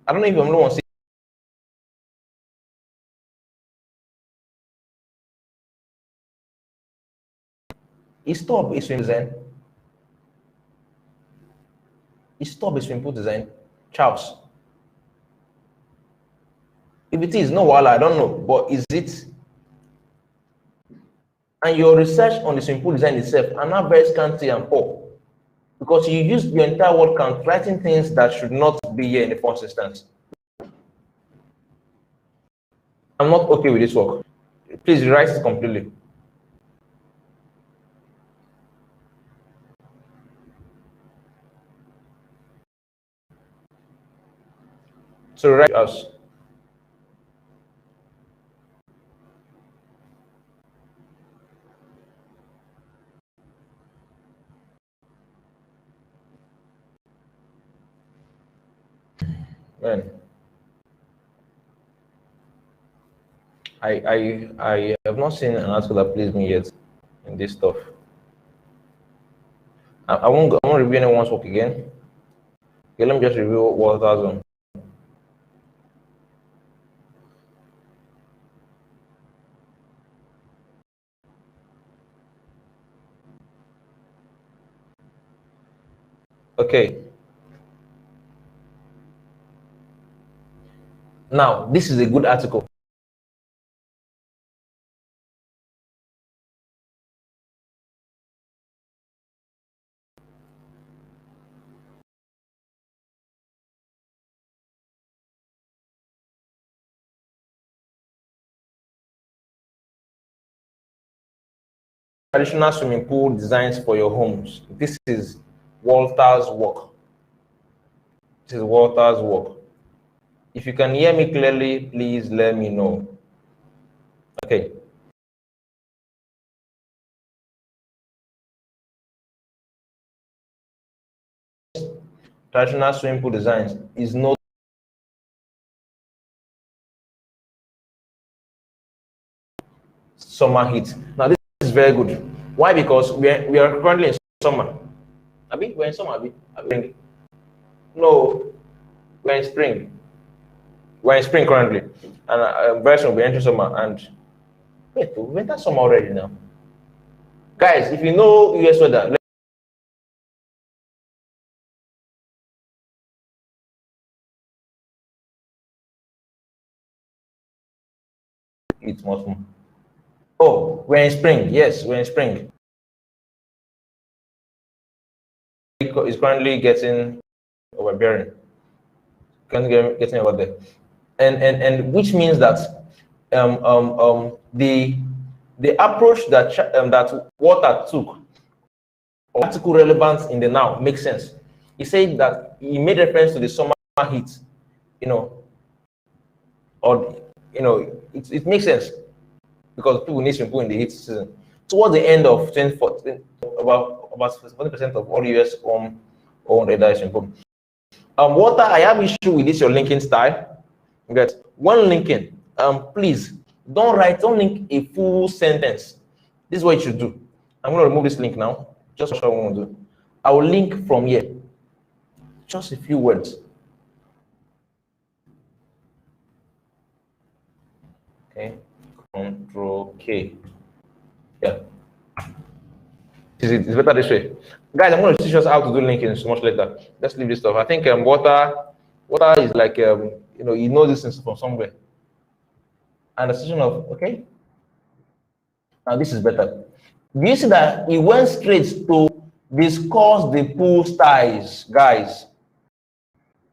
I don't know if I'm the one saying. Is top a swimming design? Is top a swimming pool design? Charles. If it is, no, well, I don't know, but is it? And your research on the swimming pool design itself are not very scanty and poor, because you used your entire word count writing things that should not be here in the first instance. I'm not okay with this work. Please rewrite it completely. So write us. Man, I have not seen an article that pleased me yet in this stuff. I won't review anyone's work again. Okay, let me just review Walter's one. Okay. Now, this is a good article. Traditional swimming pool designs for your homes. This is Walter's work. This is Walter's work. If you can hear me clearly, please let me know. Okay. Traditional swimming pool designs is no summer heat. Now this is very good. Why? Because we are currently in summer. Abi, we're in summer. Abi. No, we're in spring. We're in spring currently, and very soon we're entering summer. And wait, we entered summer already now. Guys, if you know US weather, it's much more. Oh, we're in spring. Yes, we're in spring. It's currently getting overbearing. Currently getting over there, and which means that the approach that that Walter took, article relevance in the now, makes sense. He said that he made reference to the summer heat, or it makes sense because people need swimming pool in the heat season. Towards the end of 2014, about 40% of all US owned a swimming pool. Walter, I have issue with this your linking style. Get when linking, please don't link a full sentence. This is what you should do. I'm going to remove this link now. Just what I want to do. I will link from here. Just a few words. Okay. Control K. Yeah. It's better this way. Guys, I'm going to teach us how to do linking so much later. Let's leave this stuff. I think Walter is like, he knows this from somewhere. And the decision of, okay. Now this is better. Do you see that he went straight to discuss the pool styles, guys?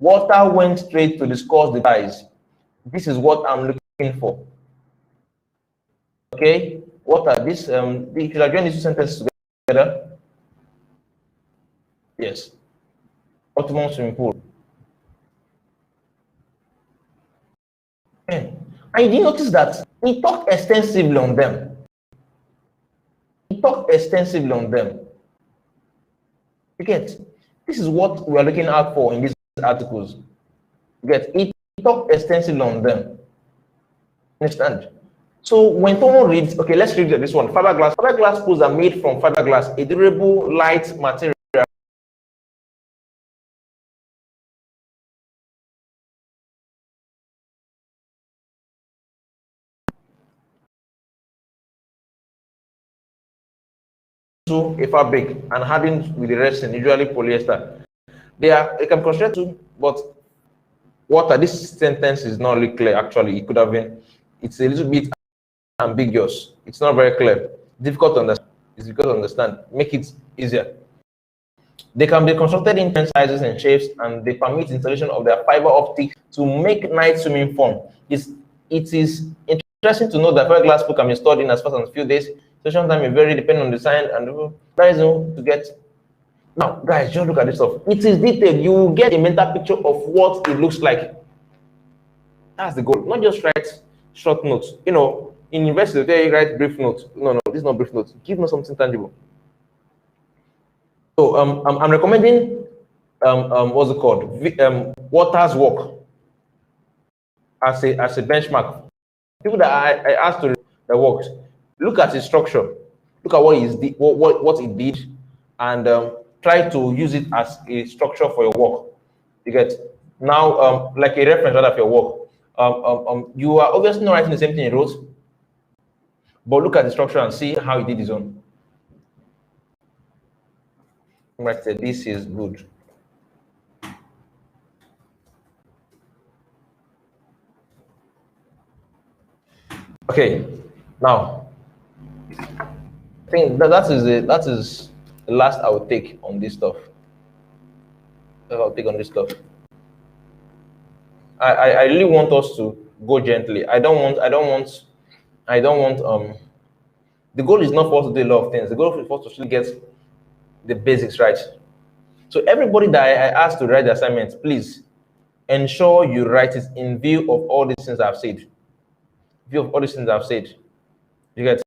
Walter went straight to discuss the styles. This is what I'm looking for. Okay, Walter, this should I join these two sentences together? Yes. Optimum swimming pool. And you notice that he talked extensively on them. He talked extensively on them. You get, this is what we are looking out for in these articles. You get, he talked extensively on them. Understand? So when someone reads, okay, let's read this one. Fiberglass. Fiberglass pools are made from fiberglass, a durable, light material. To a fabric and hardened with the resin, usually polyester. They can be constructed too, but water. This sentence is not really clear. Actually, it could have been. It's a little bit ambiguous. It's not very clear. Difficult to understand. It's difficult to understand. Make it easier. They can be constructed in different sizes and shapes, and they permit installation of their fiber optic to make night swimming fun. It is interesting to know that fiberglass pool can be stored in as fast as a few days. Session time may vary depending on the design and that is to get. Now, guys, just look at this stuff. It is detailed. You will get a mental picture of what it looks like. That's the goal. Not just write short notes. You know, in university, they write brief notes. No, this is not brief notes. Give me something tangible. So I'm recommending what's it called? Waters work as a benchmark. People that I asked to the works, look at his structure, look at what he did, and try to use it as a structure for your work. You get now like a reference rather for your work. You are obviously not writing the same thing he wrote, but look at the structure and see how he did his own. Right there, this is good. Okay, now I think that is the last I will take on this stuff. I'll take on this stuff. I really want us to go gently. I don't want the goal is not for us to do a lot of things. The goal is for us to actually get the basics right. So everybody that I asked to write the assignment, please ensure you write it in view of all these things I've said. View of all these things I've said. You get.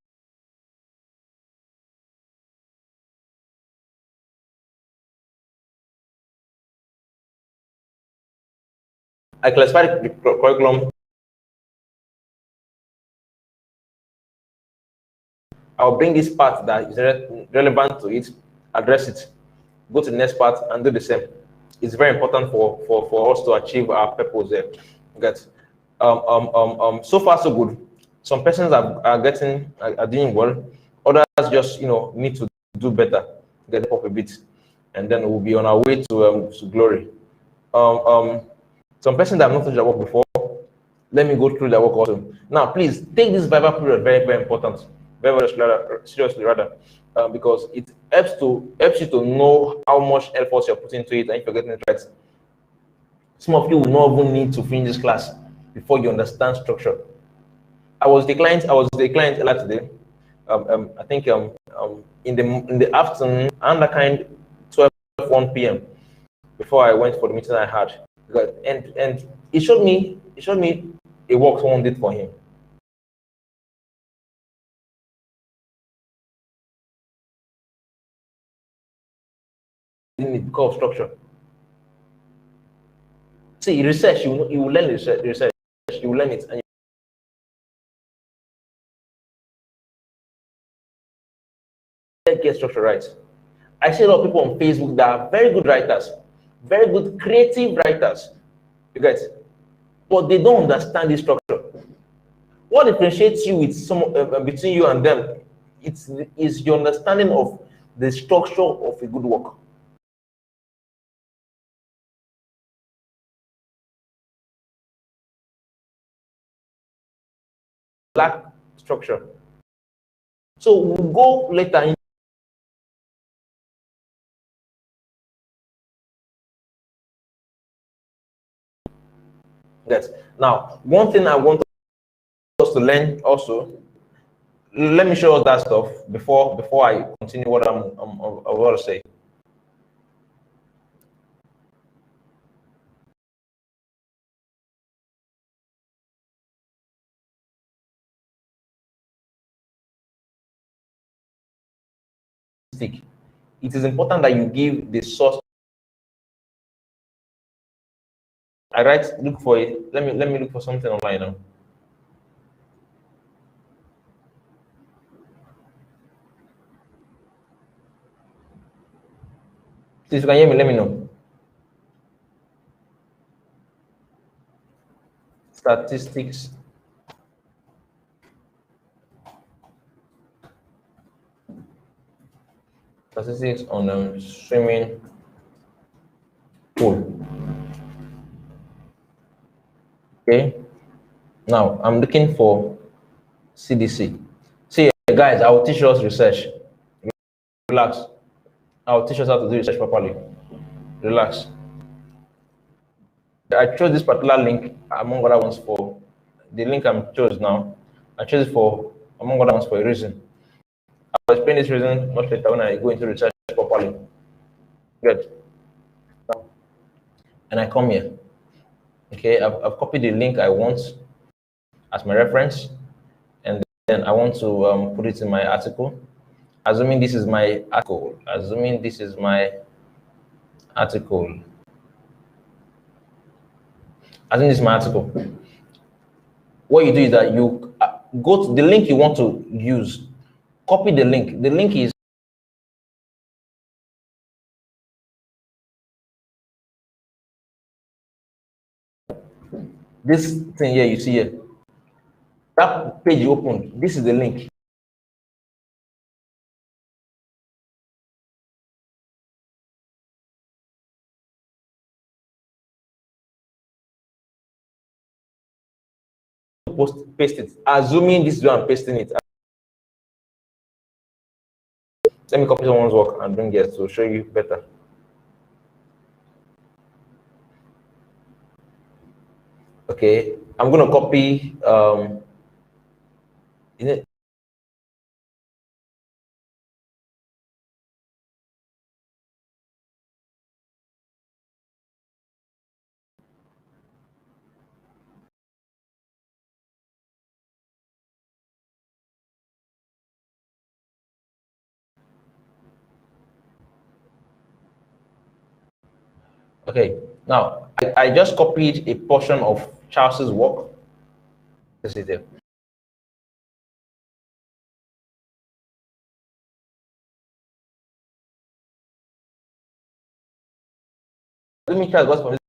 I classified the curriculum. I'll bring this part that is relevant to it, address it, go to the next part and do the same. It's very important for us to achieve our purpose there. Get so far so good. Some persons are doing well, others just need to do better, get up a bit, and then we'll be on our way to glory. Some persons that have not touched their work before, let me go through their work also. Now, please take this Bible period very, very important, very, very seriously rather, because it helps you to know how much effort you're putting into it, and if you're getting it right. Some of you will not even need to finish this class before you understand structure. I was the client earlier today. I think in the afternoon, and the kind 1 p.m. before I went for the meeting I had, and it showed me a work someone did for him. Because of structure. See, research, you will learn research, you will learn it, and you get structure right. I see a lot of people on Facebook that are very good writers, very good creative writers, you guys, but they don't understand this structure. What differentiates you with between you and them, is your understanding of the structure of a good work. Lack structure. So we'll go later in. Yes. Now, one thing I want us to learn also, let me show us that stuff before I continue what I'm about to say. It is important that you give the source. I write, look for it. Let me look for something online now. If you can hear me, let me know. Statistics. Statistics on swimming pool. Okay. Now I'm looking for CDC. See, guys, I will teach us research. Relax. I will teach us how to do research properly. Relax. I chose this particular link among other ones for the link I'm chose now. I chose it for among other ones for a reason. I'll explain this reason much later when I go into research properly. Good. And I come here. Okay, I've copied the link I want as my reference, and then I want to put it in my article. Assuming this is my article. Assuming this is my article. Assuming this is my article. What you do is that you go to the link you want to use. Copy the link. The link is this thing here you see here. That page you opened. This is the link. Paste it. Assuming this is where I'm pasting it. Let me copy someone's work and bring it to show you better. Okay, I'm gonna copy is it okay. Now I just copied a portion of Charles's work. This is there. Let me try what's from this.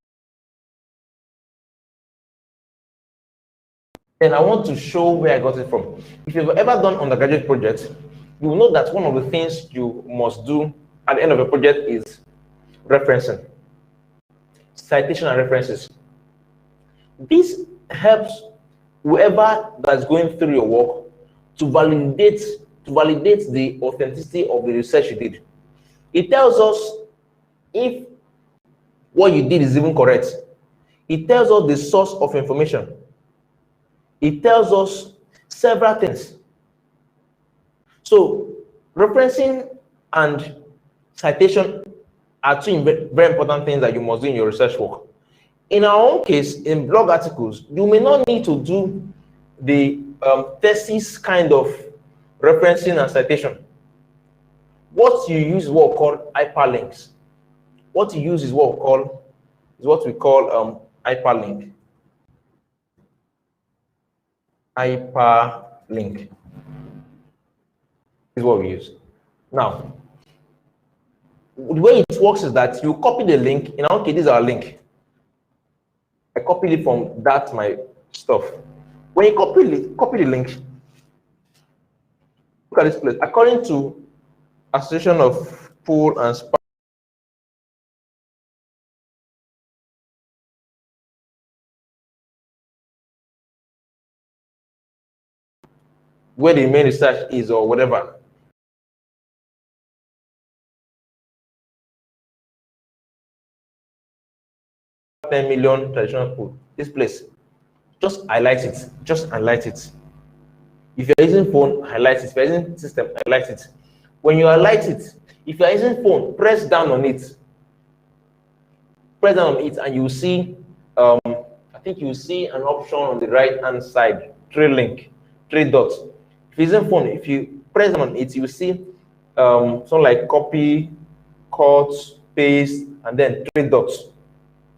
Then I want to show where I got it from. If you've ever done undergraduate projects, you will know that one of the things you must do at the end of a project is referencing, citation and references. This helps whoever that's going through your work to validate the authenticity of the research you did. It tells us if what you did is even correct. It tells us the source of information. It tells us several things. So referencing and citation are two very important things that you must do in your research work. In our own case, in blog articles, you may not need to do the thesis kind of referencing and citation. What you use is what we call hyperlinks. What you use is what we call hyperlink. Hyperlink is what we use. Now, the way it works is that you copy the link. In our case, this is our link. I copied it from that my stuff. When you copy the link, look at this place. According to Association of Pool and Spa, where the main research is or whatever. $10 million traditional pool. This place, just highlight it. Just highlight it. If you're using phone, highlight it. If you're using system, highlight it. When you highlight it, if you're using phone, press down on it. Press down on it, and you see, I think you see an option on the right hand side, three dots. If you're using phone, if you press down on it, you see something like copy, cut, paste, and then three dots.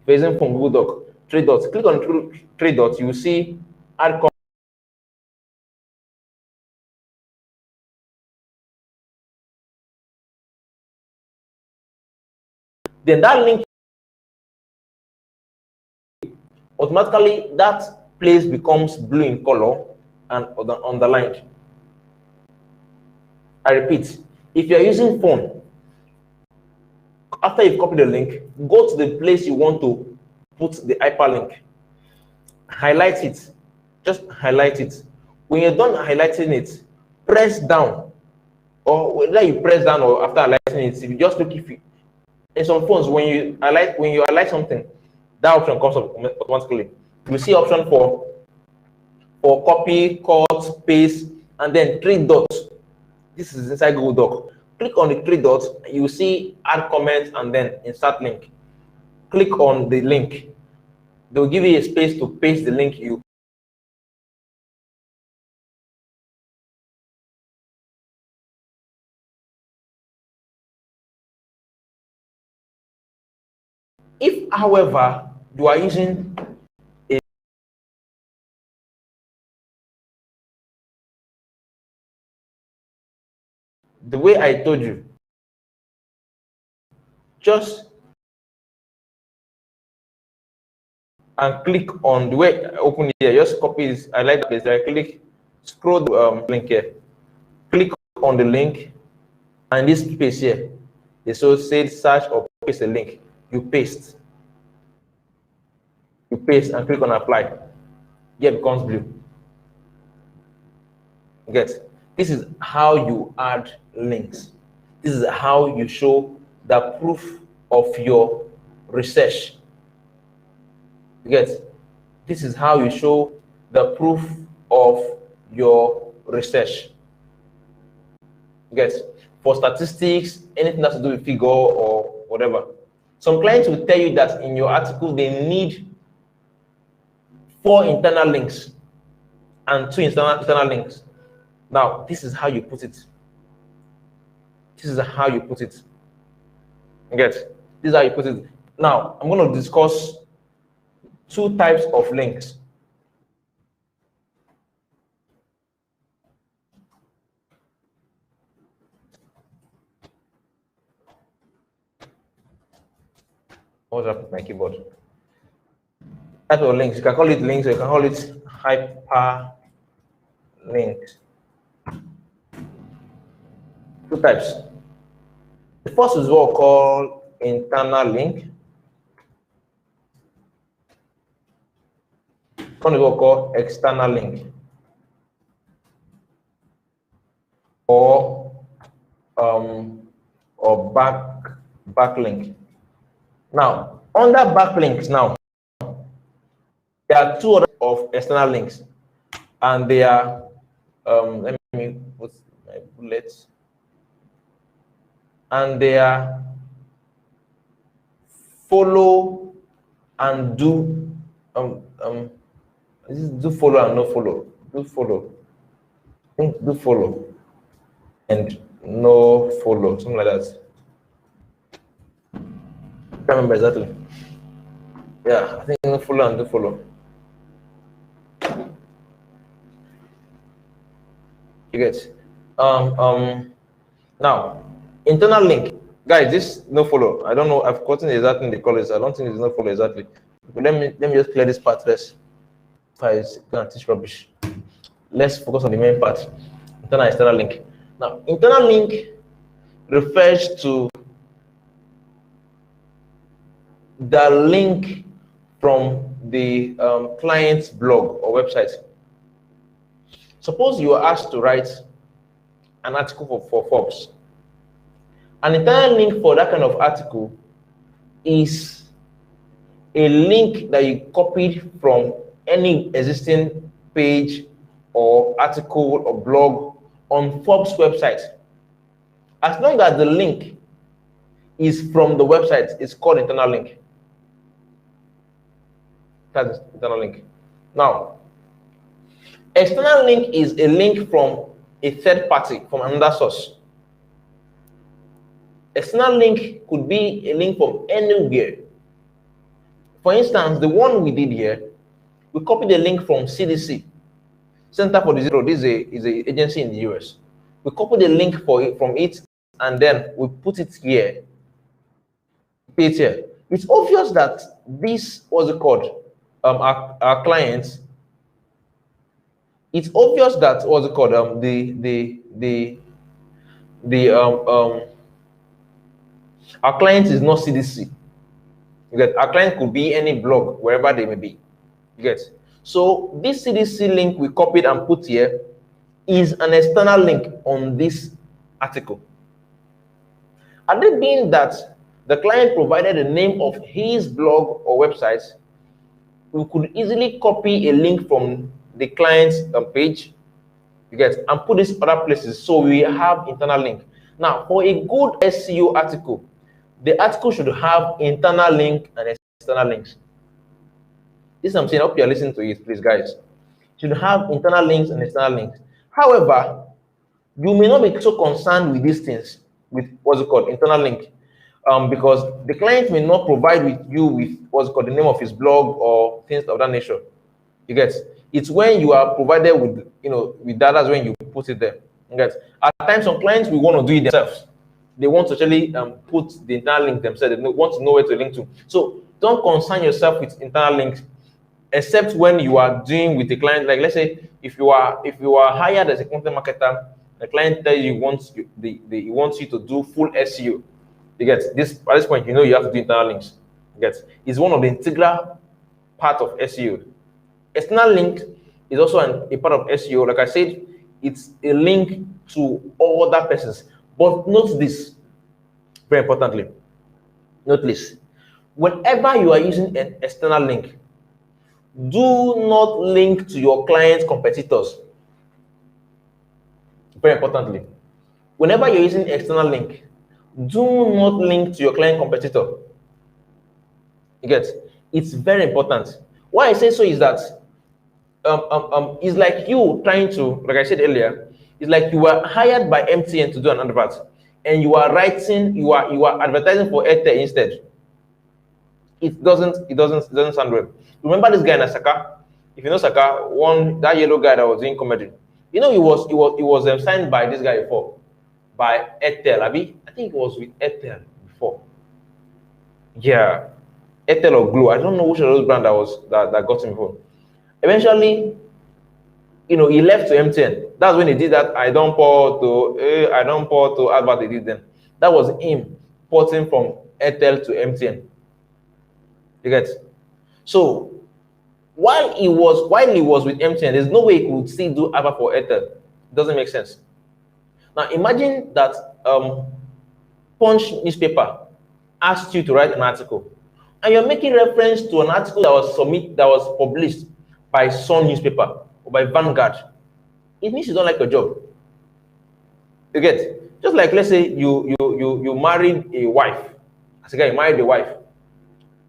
If you're using phone, Google Doc, three dots. Click on three dots, you will see add comment. Then that link, automatically that place becomes blue in color and underlined. I repeat, if you're using phone, after you've copied the link, go to the place you want to put the hyperlink. Highlight it. Just highlight it. When you're done highlighting it, press down. Or whether you press down or after highlighting it, if you just look, if you, in some phones, when you highlight something, that option comes up automatically. You see option for copy, cut, paste, and then three dots. This is inside Google Doc. Click on the three dots, you see add comment and then insert link. Click on the link. They'll give you a space to paste the link you. If, however, you are using the way I told you, just and click on the way I open it here. Just copy this. I like this. I click, scroll the link here. Click on the link, and this space here. It so say search or paste a link. You paste. You paste and click on apply. Here it becomes blue. Get. This is how you add links. This is how you show the proof of your research. You get. This is how you show the proof of your research. You get. For statistics, anything that has to do with figure or whatever. Some clients will tell you that in your article they need 4 internal links and 2 external links. Now, this is how you put it. This is how you put it. You get? This is how you put it. Now, I'm going to discuss 2 types of links. What's up with my keyboard? Type of links. You can call it links, or you can call it hyperlinks. 2 types. The first is what we call internal link. One is what we call external link, or backlink. Now, under backlinks, now there are 2 other of external links, and they are let me put my bullets. And they are follow and do this is do follow and no follow. Do follow. I think do follow and no follow, something like that. I can't remember exactly. Yeah, I think no follow and do follow. You get now internal link, guys. This no follow. I don't know. I've gotten exactly the colors. I don't think it's no follow exactly. But let me just clear this part first. It's gonna teach rubbish. Let's focus on the main part. Internal and external link. Now, internal link refers to the link from the client's blog or website. Suppose you are asked to write an article for Forbes. An internal link for that kind of article is a link that you copied from any existing page or article or blog on Forbes website. As long as the link is from the website, it's called internal link. That's internal link. Now, external link is a link from a third party, from another source. External link could be a link from anywhere. For instance, the one we did here, we copied a link from CDC, Center for Disease Control. This is an agency in the US. We copied a link from it, and then we put it here. It's obvious that this was called our clients. It's obvious that what's it called our client is not CDC. You get, our client could be any blog, wherever they may be. You get, so this CDC link we copied and put here is an external link on this article. Had it been that the client provided the name of his blog or website, we could easily copy a link from the client's page, you get, and put this other places, so we have internal link. Now, for a good SEO article, the article should have internal link and external links. This is what I'm saying. I hope you're listening to it, please, guys. Should have internal links and external links. However, you may not be so concerned with these things, with what's it called, internal link, because the client may not provide with you with what's called the name of his blog or things of that nature. You get, it's when you are provided with, with that, that's when you put it there. You get, at times some clients will want to do it themselves. They want to actually put the internal link themselves. They want to know where to link to. So don't concern yourself with internal links, except when you are doing with a client. Like, let's say if you are hired as a content marketer, the client tells you he wants you to do full SEO. You get, this at this point, you have to do internal links. You get, it's one of the integral part of SEO. External link is also a part of SEO. Like I said, it's a link to other persons. But note this, very importantly, note this. Whenever you are using an external link, do not link to your client's competitors. Very importantly, whenever you're using external link, do not link to your client competitor. You get, it's very important. Why I say so is that it's like you trying to, like I said earlier, it's like you were hired by MTN to do an advert, and you are advertising for Airtel instead. It doesn't sound well. Remember this guy in Saka? If you know Saka, that yellow guy that was doing comedy, he was signed by this guy before, by Airtel. I think it was with Airtel before. Yeah, Airtel or Glo. I don't know which of those brand that got him before. Eventually, he left to MTN. That's when he did that I don't pour to advert they did then. That was him porting from Airtel to MTN. You get? So while he was with MTN, there's no way he could still do advert for Airtel. It doesn't make sense. Now imagine that Punch newspaper asked you to write an article, and you're making reference to an article that was published by Sun newspaper or by Vanguard. It means you don't like your job. You get? Just like, let's say you married a wife. As a guy, you married a wife,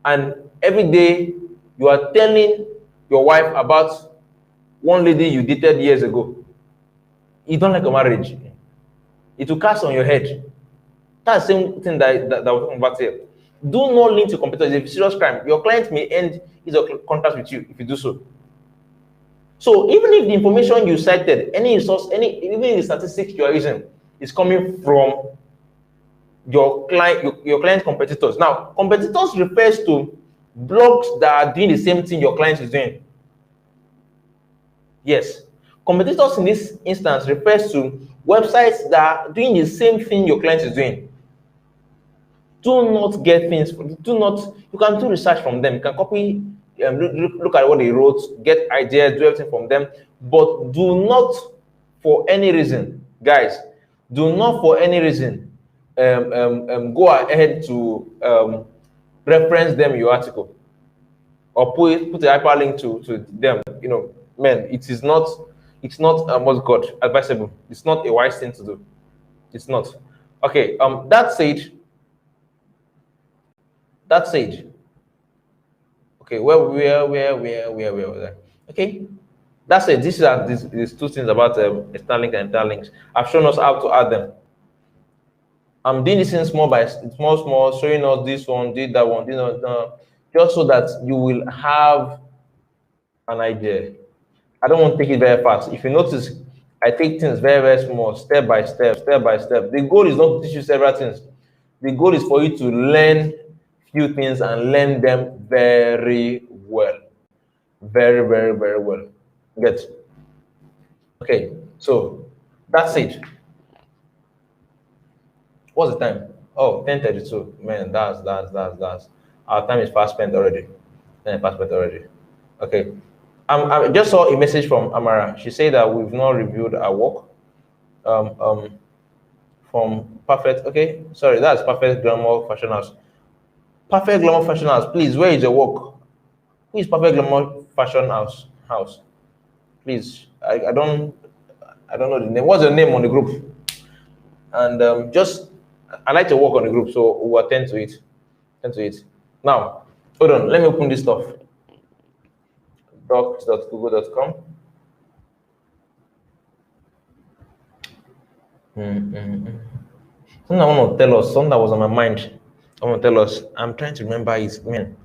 and every day you are telling your wife about one lady you dated years ago. You don't like a marriage. It will cast on your head. That's the same thing that we're talking about here. Do not link to competitors. It's a serious crime. Your client may end his contract with you if you do so. So even if the information you cited, any source, even the statistics you are using is coming from your client's competitors. Now, competitors refers to blogs that are doing the same thing your client is doing. Yes. Competitors in this instance refers to websites that are doing the same thing your client is doing. You can do research from them. You can copy look at what they wrote, get ideas, do everything from them, but do not for any reason, guys, do not for any reason go ahead to reference them in your article or put a hyperlink to them. Man, it's not what's God advisable. It's not a wise thing to do. It's not. Okay. That said. Okay. Well, where? Okay. That's it. These two things about external links and internal links. I've shown us how to add them. I'm doing this in small by small, showing us this one, did that one, just so that you will have an idea. I don't want to take it very fast. If you notice, I take things very, very small, step by step. The goal is not to teach you several things. The goal is for you to learn few things and learn them very well. Very, very, very well. Get. Okay, so that's it. What's the time? Oh, 10:32. Man, that's. Our time is fast spent already. Okay. I just saw a message from Amara. She said that we've not reviewed our work. From Perfect. Okay, sorry, that's Perfect Glamour Fashion House. Perfect Glamour Fashion House, please. Where is your work? Who is Perfect Glamour Fashion House? Please, I don't know the name. What's your name on the group? And I like to work on the group, so we'll attend to it. Now, hold on. Let me open this stuff. docs.google.com. Something I want to tell us. Something that was on my mind. I want to tell us. I'm trying to remember it. Man,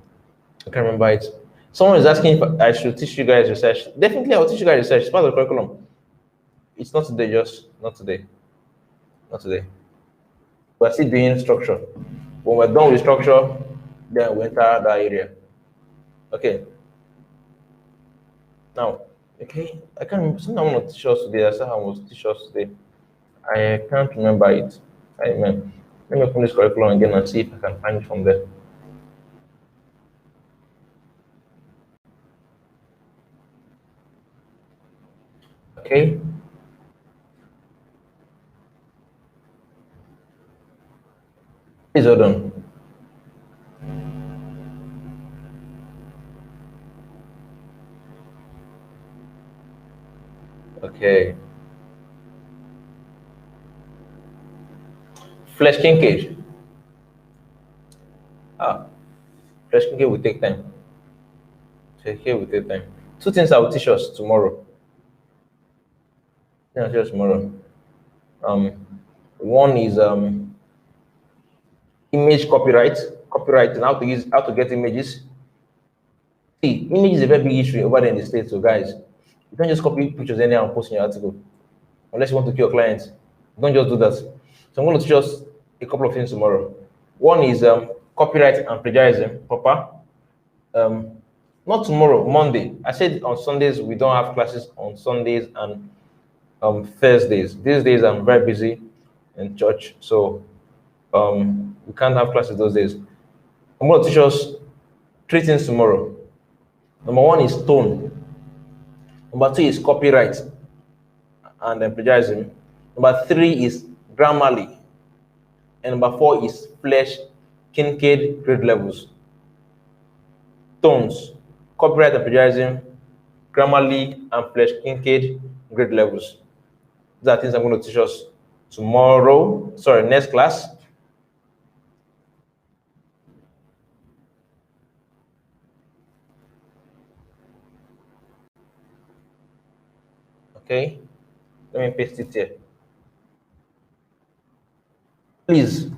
I can't remember it. Someone is asking if I should teach you guys research. Definitely, I will teach you guys research. It's part of the curriculum. It's not today, just not today. We're still doing structure. When we're done with structure, then we enter that area. Okay. Now, okay, I can't remember. Something I want to teach us today. I said I want to teach us today. I can't remember it. Let me open this curriculum again and see if I can find it from there. Okay. Please hold on. Okay. Flesh kinkage. Flesh kinkage will take time. Two things I will teach us tomorrow. One is image copyright and how to get images. See, image is a very big issue over there in the States. So guys, you can't just copy pictures anyhow and post in your article unless you want to kill your clients. Don't just do that. So I'm going to teach us a couple of things tomorrow. One is copyright and plagiarism proper. Not tomorrow, Monday. I said on Sundays we don't have classes on Sundays and Thursdays. These days I'm very busy in church, so we can't have classes those days. I'm going to teach us 3 things tomorrow. Number 1 is tone. Number 2 is copyright and plagiarism. Number 3 is Grammarly. And number 4 is Flesh Kincaid grade levels. Tones, copyright and plagiarism, Grammarly, and Flesh Kincaid grade levels. These are things I'm going to teach us tomorrow. Sorry, next class. Okay, let me paste it here. Please,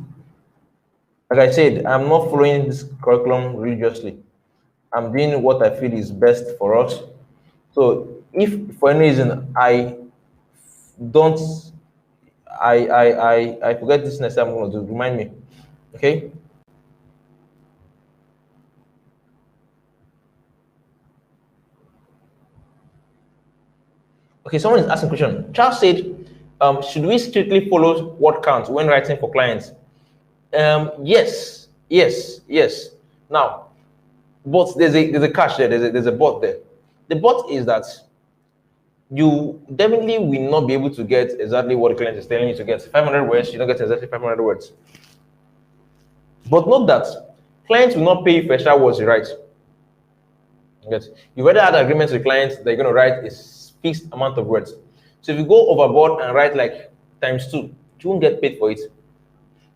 like I said, I'm not following this curriculum religiously. I'm doing what I feel is best for us. So if for any reason I forget this next time I'm going to do, remind me. Okay. Okay, someone is asking a question. Charles said, should we strictly follow word count when writing for clients? Yes. Now, But there's a catch there. There's a but there. The but is that you definitely will not be able to get exactly what the client is telling you to get. 500 words, you don't get exactly 500 words. But note that clients will not pay you for extra words you write. Yes. You already had agreements with clients that you're going to write a fixed amount of words. So if you go overboard and write like ×2, you won't get paid for it.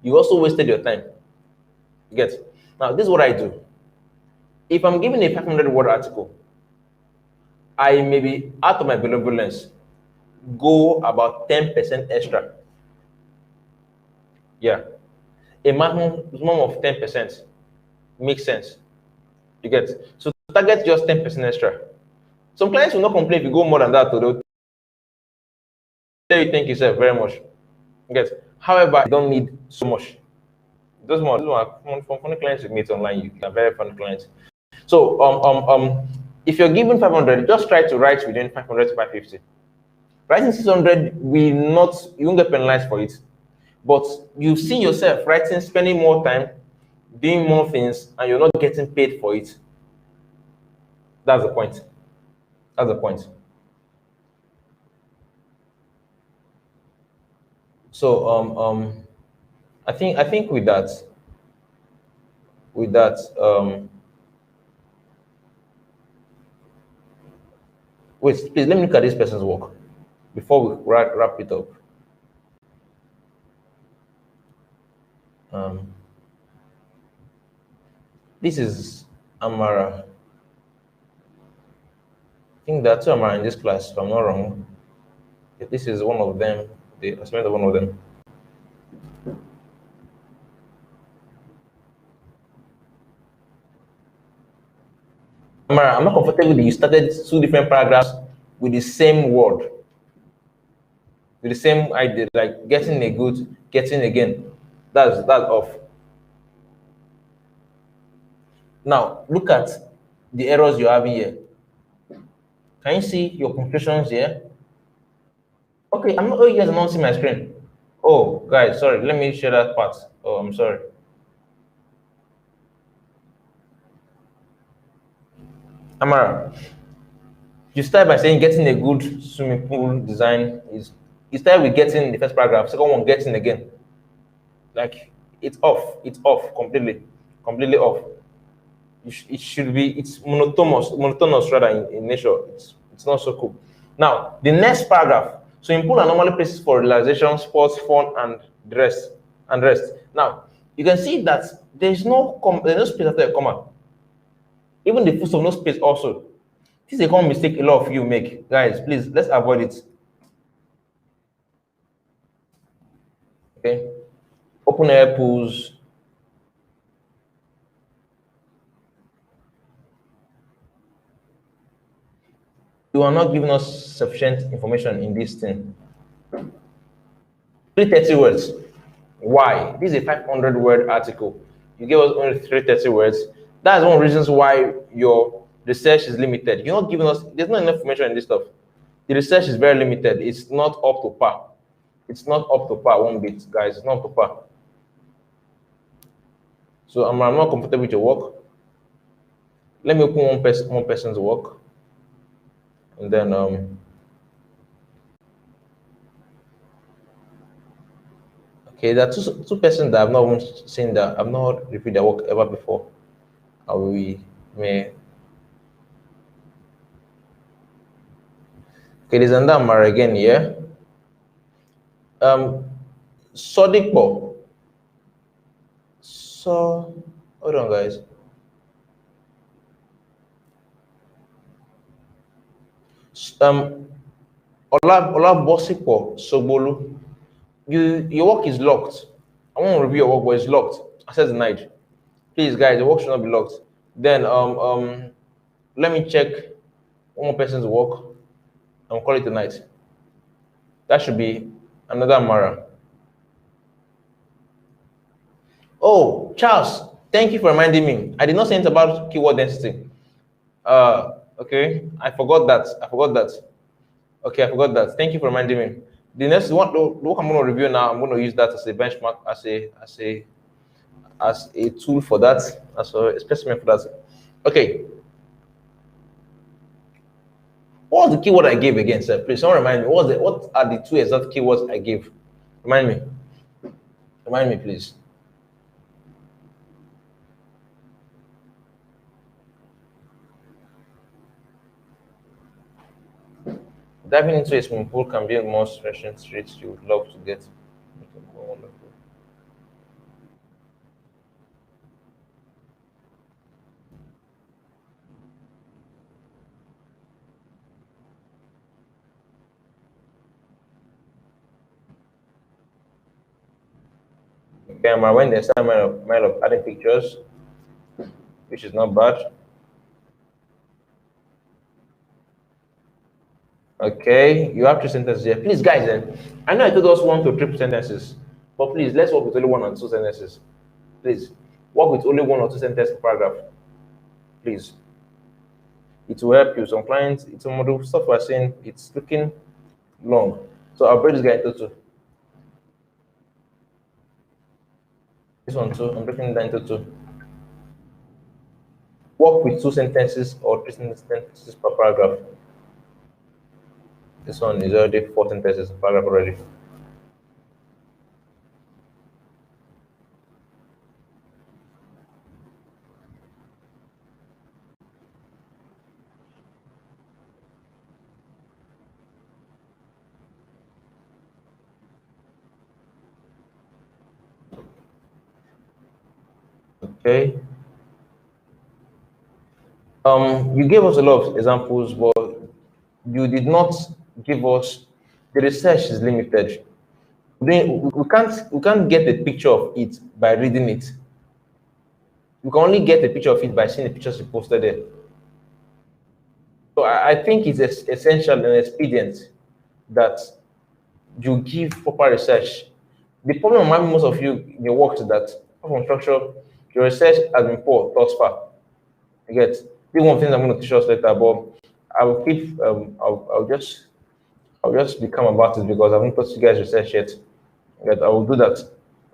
You also wasted your time. You get? Now, this is what I do. If I'm giving a 500 word article, I may be out of my benevolence, go about 10% extra. Yeah. A maximum of 10% makes sense. You get? So target just 10% extra. Some clients will not complain if you go more than that, they'll tell you thank yourself very much. You get? However, you don't need so much. Those one from funny clients you meet online, you are very funny clients. So if you're given 500, just try to write within 500 to 550. Writing 600 you won't get penalized for it. But you see yourself writing, spending more time, doing more things, and you're not getting paid for it. That's the point. That's the point. So I think with that wait, please let me look at this person's work before we wrap it up. This is Amara. I think there are two Amara in this class, if I'm not wrong. If this is one of them, the assignment of one of them. Amara, I'm not comfortable that you started two different paragraphs with the same word, with the same idea, like getting a good, getting again. That's off. Now look at the errors you're having here. Can you see your conclusions here? Okay, I'm not. Oh, you guys are not seeing my screen. Oh, guys, sorry. Let me share that part. Oh, I'm sorry. Amara, you start by saying getting a good swimming pool design is. You start with getting the first paragraph. Second one, getting again. Like it's off. It's off completely. Completely off. It should be. It's monotonous rather in nature. It's not so cool. Now the next paragraph. So in pool are normally places for relaxation, sports, fun, and the rest. Now you can see that there's no space after a comma. Even the full stop, no space also. This is a common mistake a lot of you make. Guys, please, let's avoid it. Okay. Open air pools. You are not giving us sufficient information in this thing. 330 words. Why? This is a 500 word article. You gave us only 330 words. That's one of the reasons why your research is limited. You're not giving us, there's not enough information in this stuff. The research is very limited. It's not up to par. It's not up to par one bit, guys. It's not up to par. So I'm not comfortable with your work. Let me open one person's work. And then okay, there are two persons that I've not even seen that I've not reviewed their work ever before. We may. Okay, there's another Mara again here. Sodikpo. So hold on, guys. Olabosipo Sogbolu. Your work is locked. I want to review your work, but it's locked. Access denied. Please, guys, the work should not be locked. Then let me check one more person's work and call it tonight. That should be another Mara. Oh, Charles, thank you for reminding me. I did not say anything about keyword density. Okay, I forgot that. Okay, I forgot that. Thank you for reminding me. The next one, the work I'm going to review now, I'm going to use that as a benchmark, as a tool for that, as a specimen for that. Okay. What was the keyword I gave again, sir? Please, someone remind me. What are the two exact keywords I gave? Remind me. Remind me, please. Diving into a swimming pool can be the most refreshing treat you would love to get. Wonderful. Camera when there's time of adding pictures, which is not bad. Okay, you have 3 sentences here. Please, guys, I know I told us 1 to 3 sentences, but please let's work with only 1 or 2 sentences. Please work with only 1 or 2 sentences per paragraph. Please, it will help you. Some clients, it's a model stuff we're saying. It's looking long, so I'll break this guy into two. This one too. I'm breaking it down into two. Work with 2 sentences or 3 sentences per paragraph. This one is already 4 sentences per paragraph already. Okay. You gave us a lot of examples, but you did not give us the research is limited. We can't get a picture of it by reading it. We can only get a picture of it by seeing the pictures you posted there. So I think it's essential and expedient that you give proper research. The problem I'm having most of you in your work is that from structure, your research has been poor thus far. You get this one of the things I'm going to teach us later, but I will keep I'll just be calm about it because I haven't taught you guys research yet. But I will do that.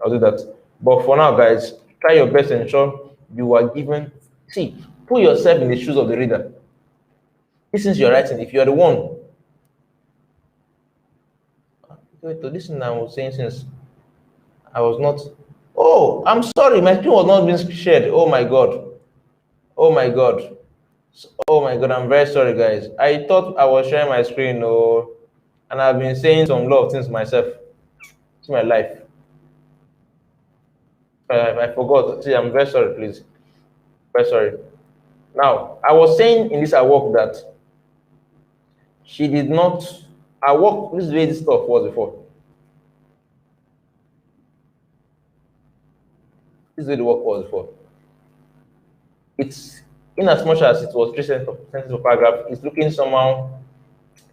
I'll do that. But for now, guys, try your best to ensure you are given. See, put yourself in the shoes of the reader. This is you're writing. If you're the one, wait, to this thing I was saying since I was not. Oh, I'm sorry, my screen was not being shared. Oh my god. Oh my god. Oh my god, I'm very sorry, guys. I thought I was sharing my screen, oh, and I've been saying some lot of things myself. It's my life. I forgot. See, I'm very sorry, please. Very sorry. Now, I was saying in this work that she did not. I work this way this stuff was before. This is the way the work was before. It's in as much as it was 3 sentences per paragraph, it's looking somehow,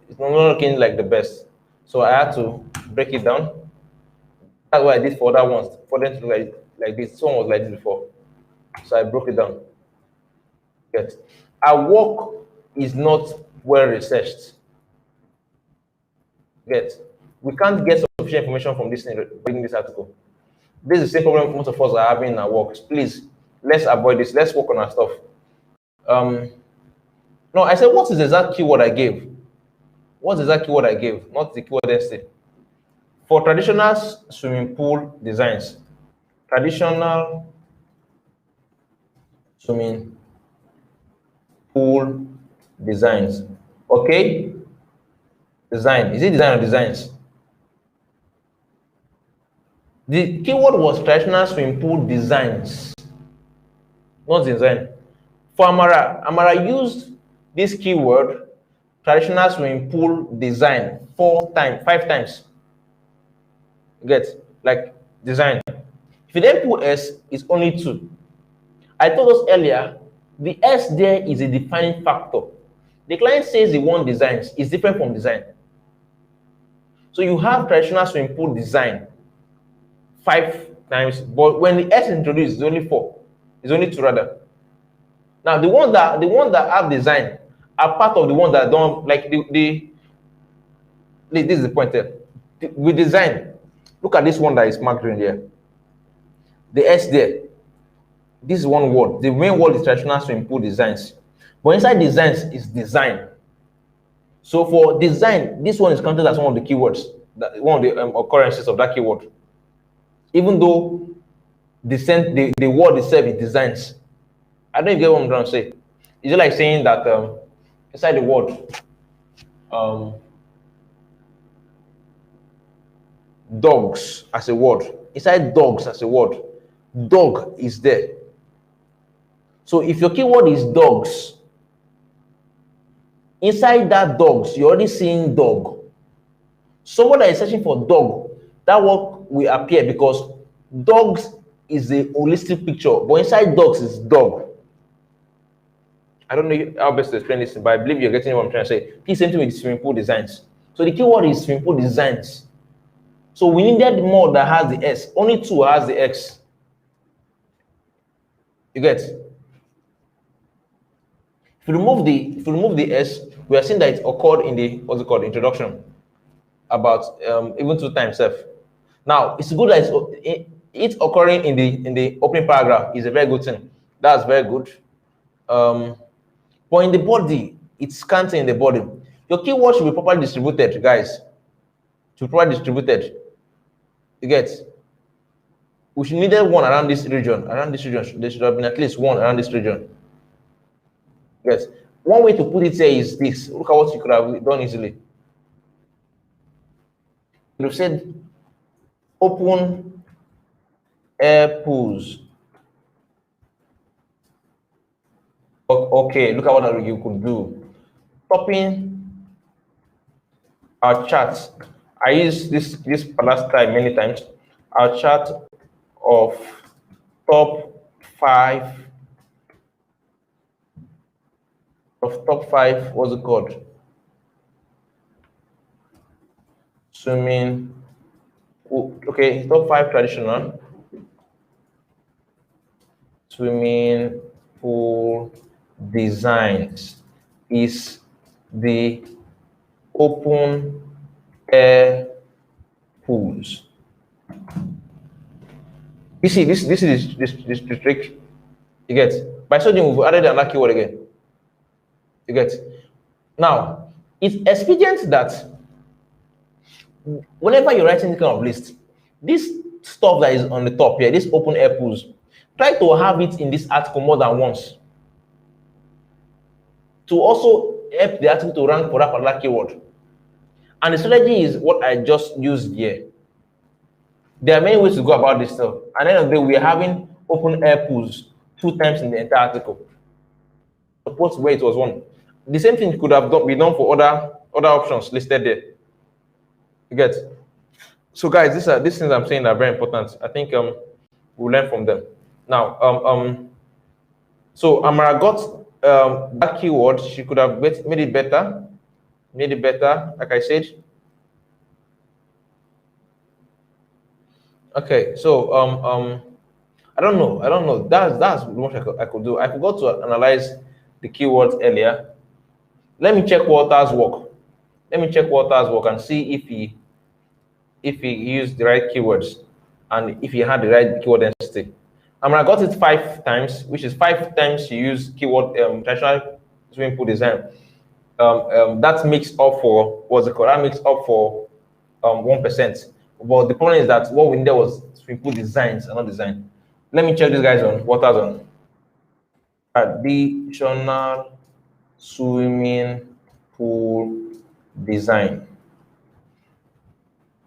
it's not looking like the best. So I had to break it down. That's what I did for other ones, for them to look like this. This one was like this before. So I broke it down. Yes. Our work is not well researched. Get. We can't get sufficient information from this reading this article. This is the same problem most of us are having in our works. Please, let's avoid this. Let's work on our stuff. No, I said, what is the exact keyword I gave? What's the exact keyword I gave? Not the keyword density. For traditional swimming pool designs, traditional swimming pool designs. Okay? Design. Is it design or designs? The keyword was traditional swimming pool designs, not design. For Amara used this keyword, traditional swimming pool design, 5 times. Get, like design. If you then put S, it's only 2. I told us earlier, the S there is a defining factor. The client says he wants designs, it's different from design. So you have traditional swimming pool design 5 times, but when the S is introduced, it's only 4. It's only 2 rather. Now the ones that have design are part of the ones that don't like this is the point there. With design, look at this one that is marked in there. The S there. This is one word. The main word is traditional swimming pool designs. But inside designs is design. So for design, this one is counted as one of the keywords, one of the occurrences of that keyword. Even though the word itself is designs. I don't get what I'm trying to say. It's just like saying that inside the word, dogs as a word, inside dogs as a word, dog is there. So if your keyword is dogs, inside that dogs, you're already seeing dog. Someone that is searching for dog, that word will appear because dogs is a holistic picture, but inside dogs is dog. I don't know how best to explain this, but I believe you're getting what I'm trying to say. Please same thing with swimming pool designs. So the keyword is swimming pool designs. So we needed more that has the S. Only two has the X. You get? If you remove the S, we are seeing that it occurred in the introduction, about even 2 times self. Now it's good that it's occurring in the opening paragraph is a very good thing. That's very good. But in the body, it's scanty in the body. Your keyword should be properly distributed, guys. Should be properly distributed. You get? We should need one around this region. Around this region, there should have been at least one around this region. Yes. One way to put it here is this. Look at what you could have done easily. You said open air pools. Okay, look at what you could do. Copying our chart. I use this last time many times. Our chart of top 5 what's it called? Swimming. Okay, top 5 traditional swimming pool designs is the open air pools. You see, this is the trick. You get? By so doing, we've added another keyword again. You get? Now, it's expedient that whenever you're writing this kind of list, this stuff that is on the top here, this open air pools, try to have it in this article more than once to also help the article to rank for that particular keyword. And the strategy is what I just used here. There are many ways to go about this stuff. At the end of the day, we are having open air pools 2 times in the entire article. Suppose where it was 1. The same thing could have been done for other options listed there. You get? So guys, these things I'm saying are very important. I think we'll learn from them. Now, so Amara got that keyword. She could have made it better. Made it better, like I said. Okay, so I don't know. That's what I could do. I forgot to analyze the keywords earlier. Let me check Walter's work. Let me check Walter's work and see if he used the right keywords and if he had the right keyword density. I mean, I got it 5 times, which is 5 times you use keyword traditional swimming pool design. That makes up for what's it called? That makes up for 1%. But the problem is that what we needed was swimming pool designs and not design. Let me check these guys on Walter's on. Traditional swimming pool design.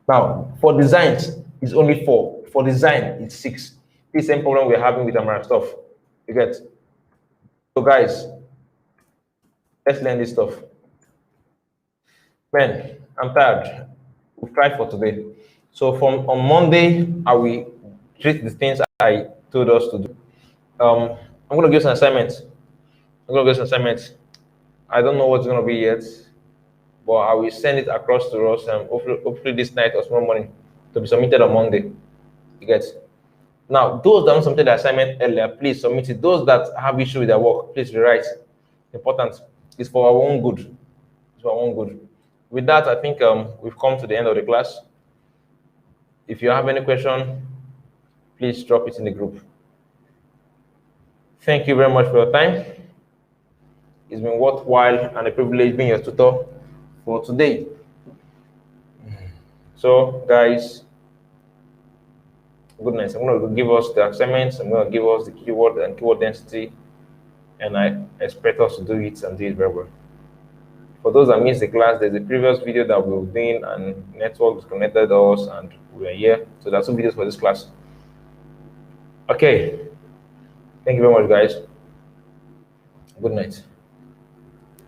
Now, for designs, it's only 4. For design, it's 6. The same problem we're having with Amara stuff. You get? So, guys, let's learn this stuff. Man, I'm tired. We've tried for today. So, on Monday, I will treat the things I told us to do. I'm going to give some assignments. I don't know what's going to be yet, but I will send it across to us hopefully this night or tomorrow morning to be submitted on Monday. You get? Now, those that don't submit the assignment earlier, please submit it. Those that have issue with their work, please rewrite. Important. It's for our own good. It's for our own good. With that, I think we've come to the end of the class. If you have any question, please drop it in the group. Thank you very much for your time. It's been worthwhile and a privilege being your tutor for today. So, guys, good night. I'm going to give us the assignments. I'm going to give us the keyword and keyword density, and I expect us to do it and do it very well. For those that missed the class, there's a previous video that we were doing, and network disconnected us, and we are here. So there's 2 videos for this class. Okay. Thank you very much, guys. Good night.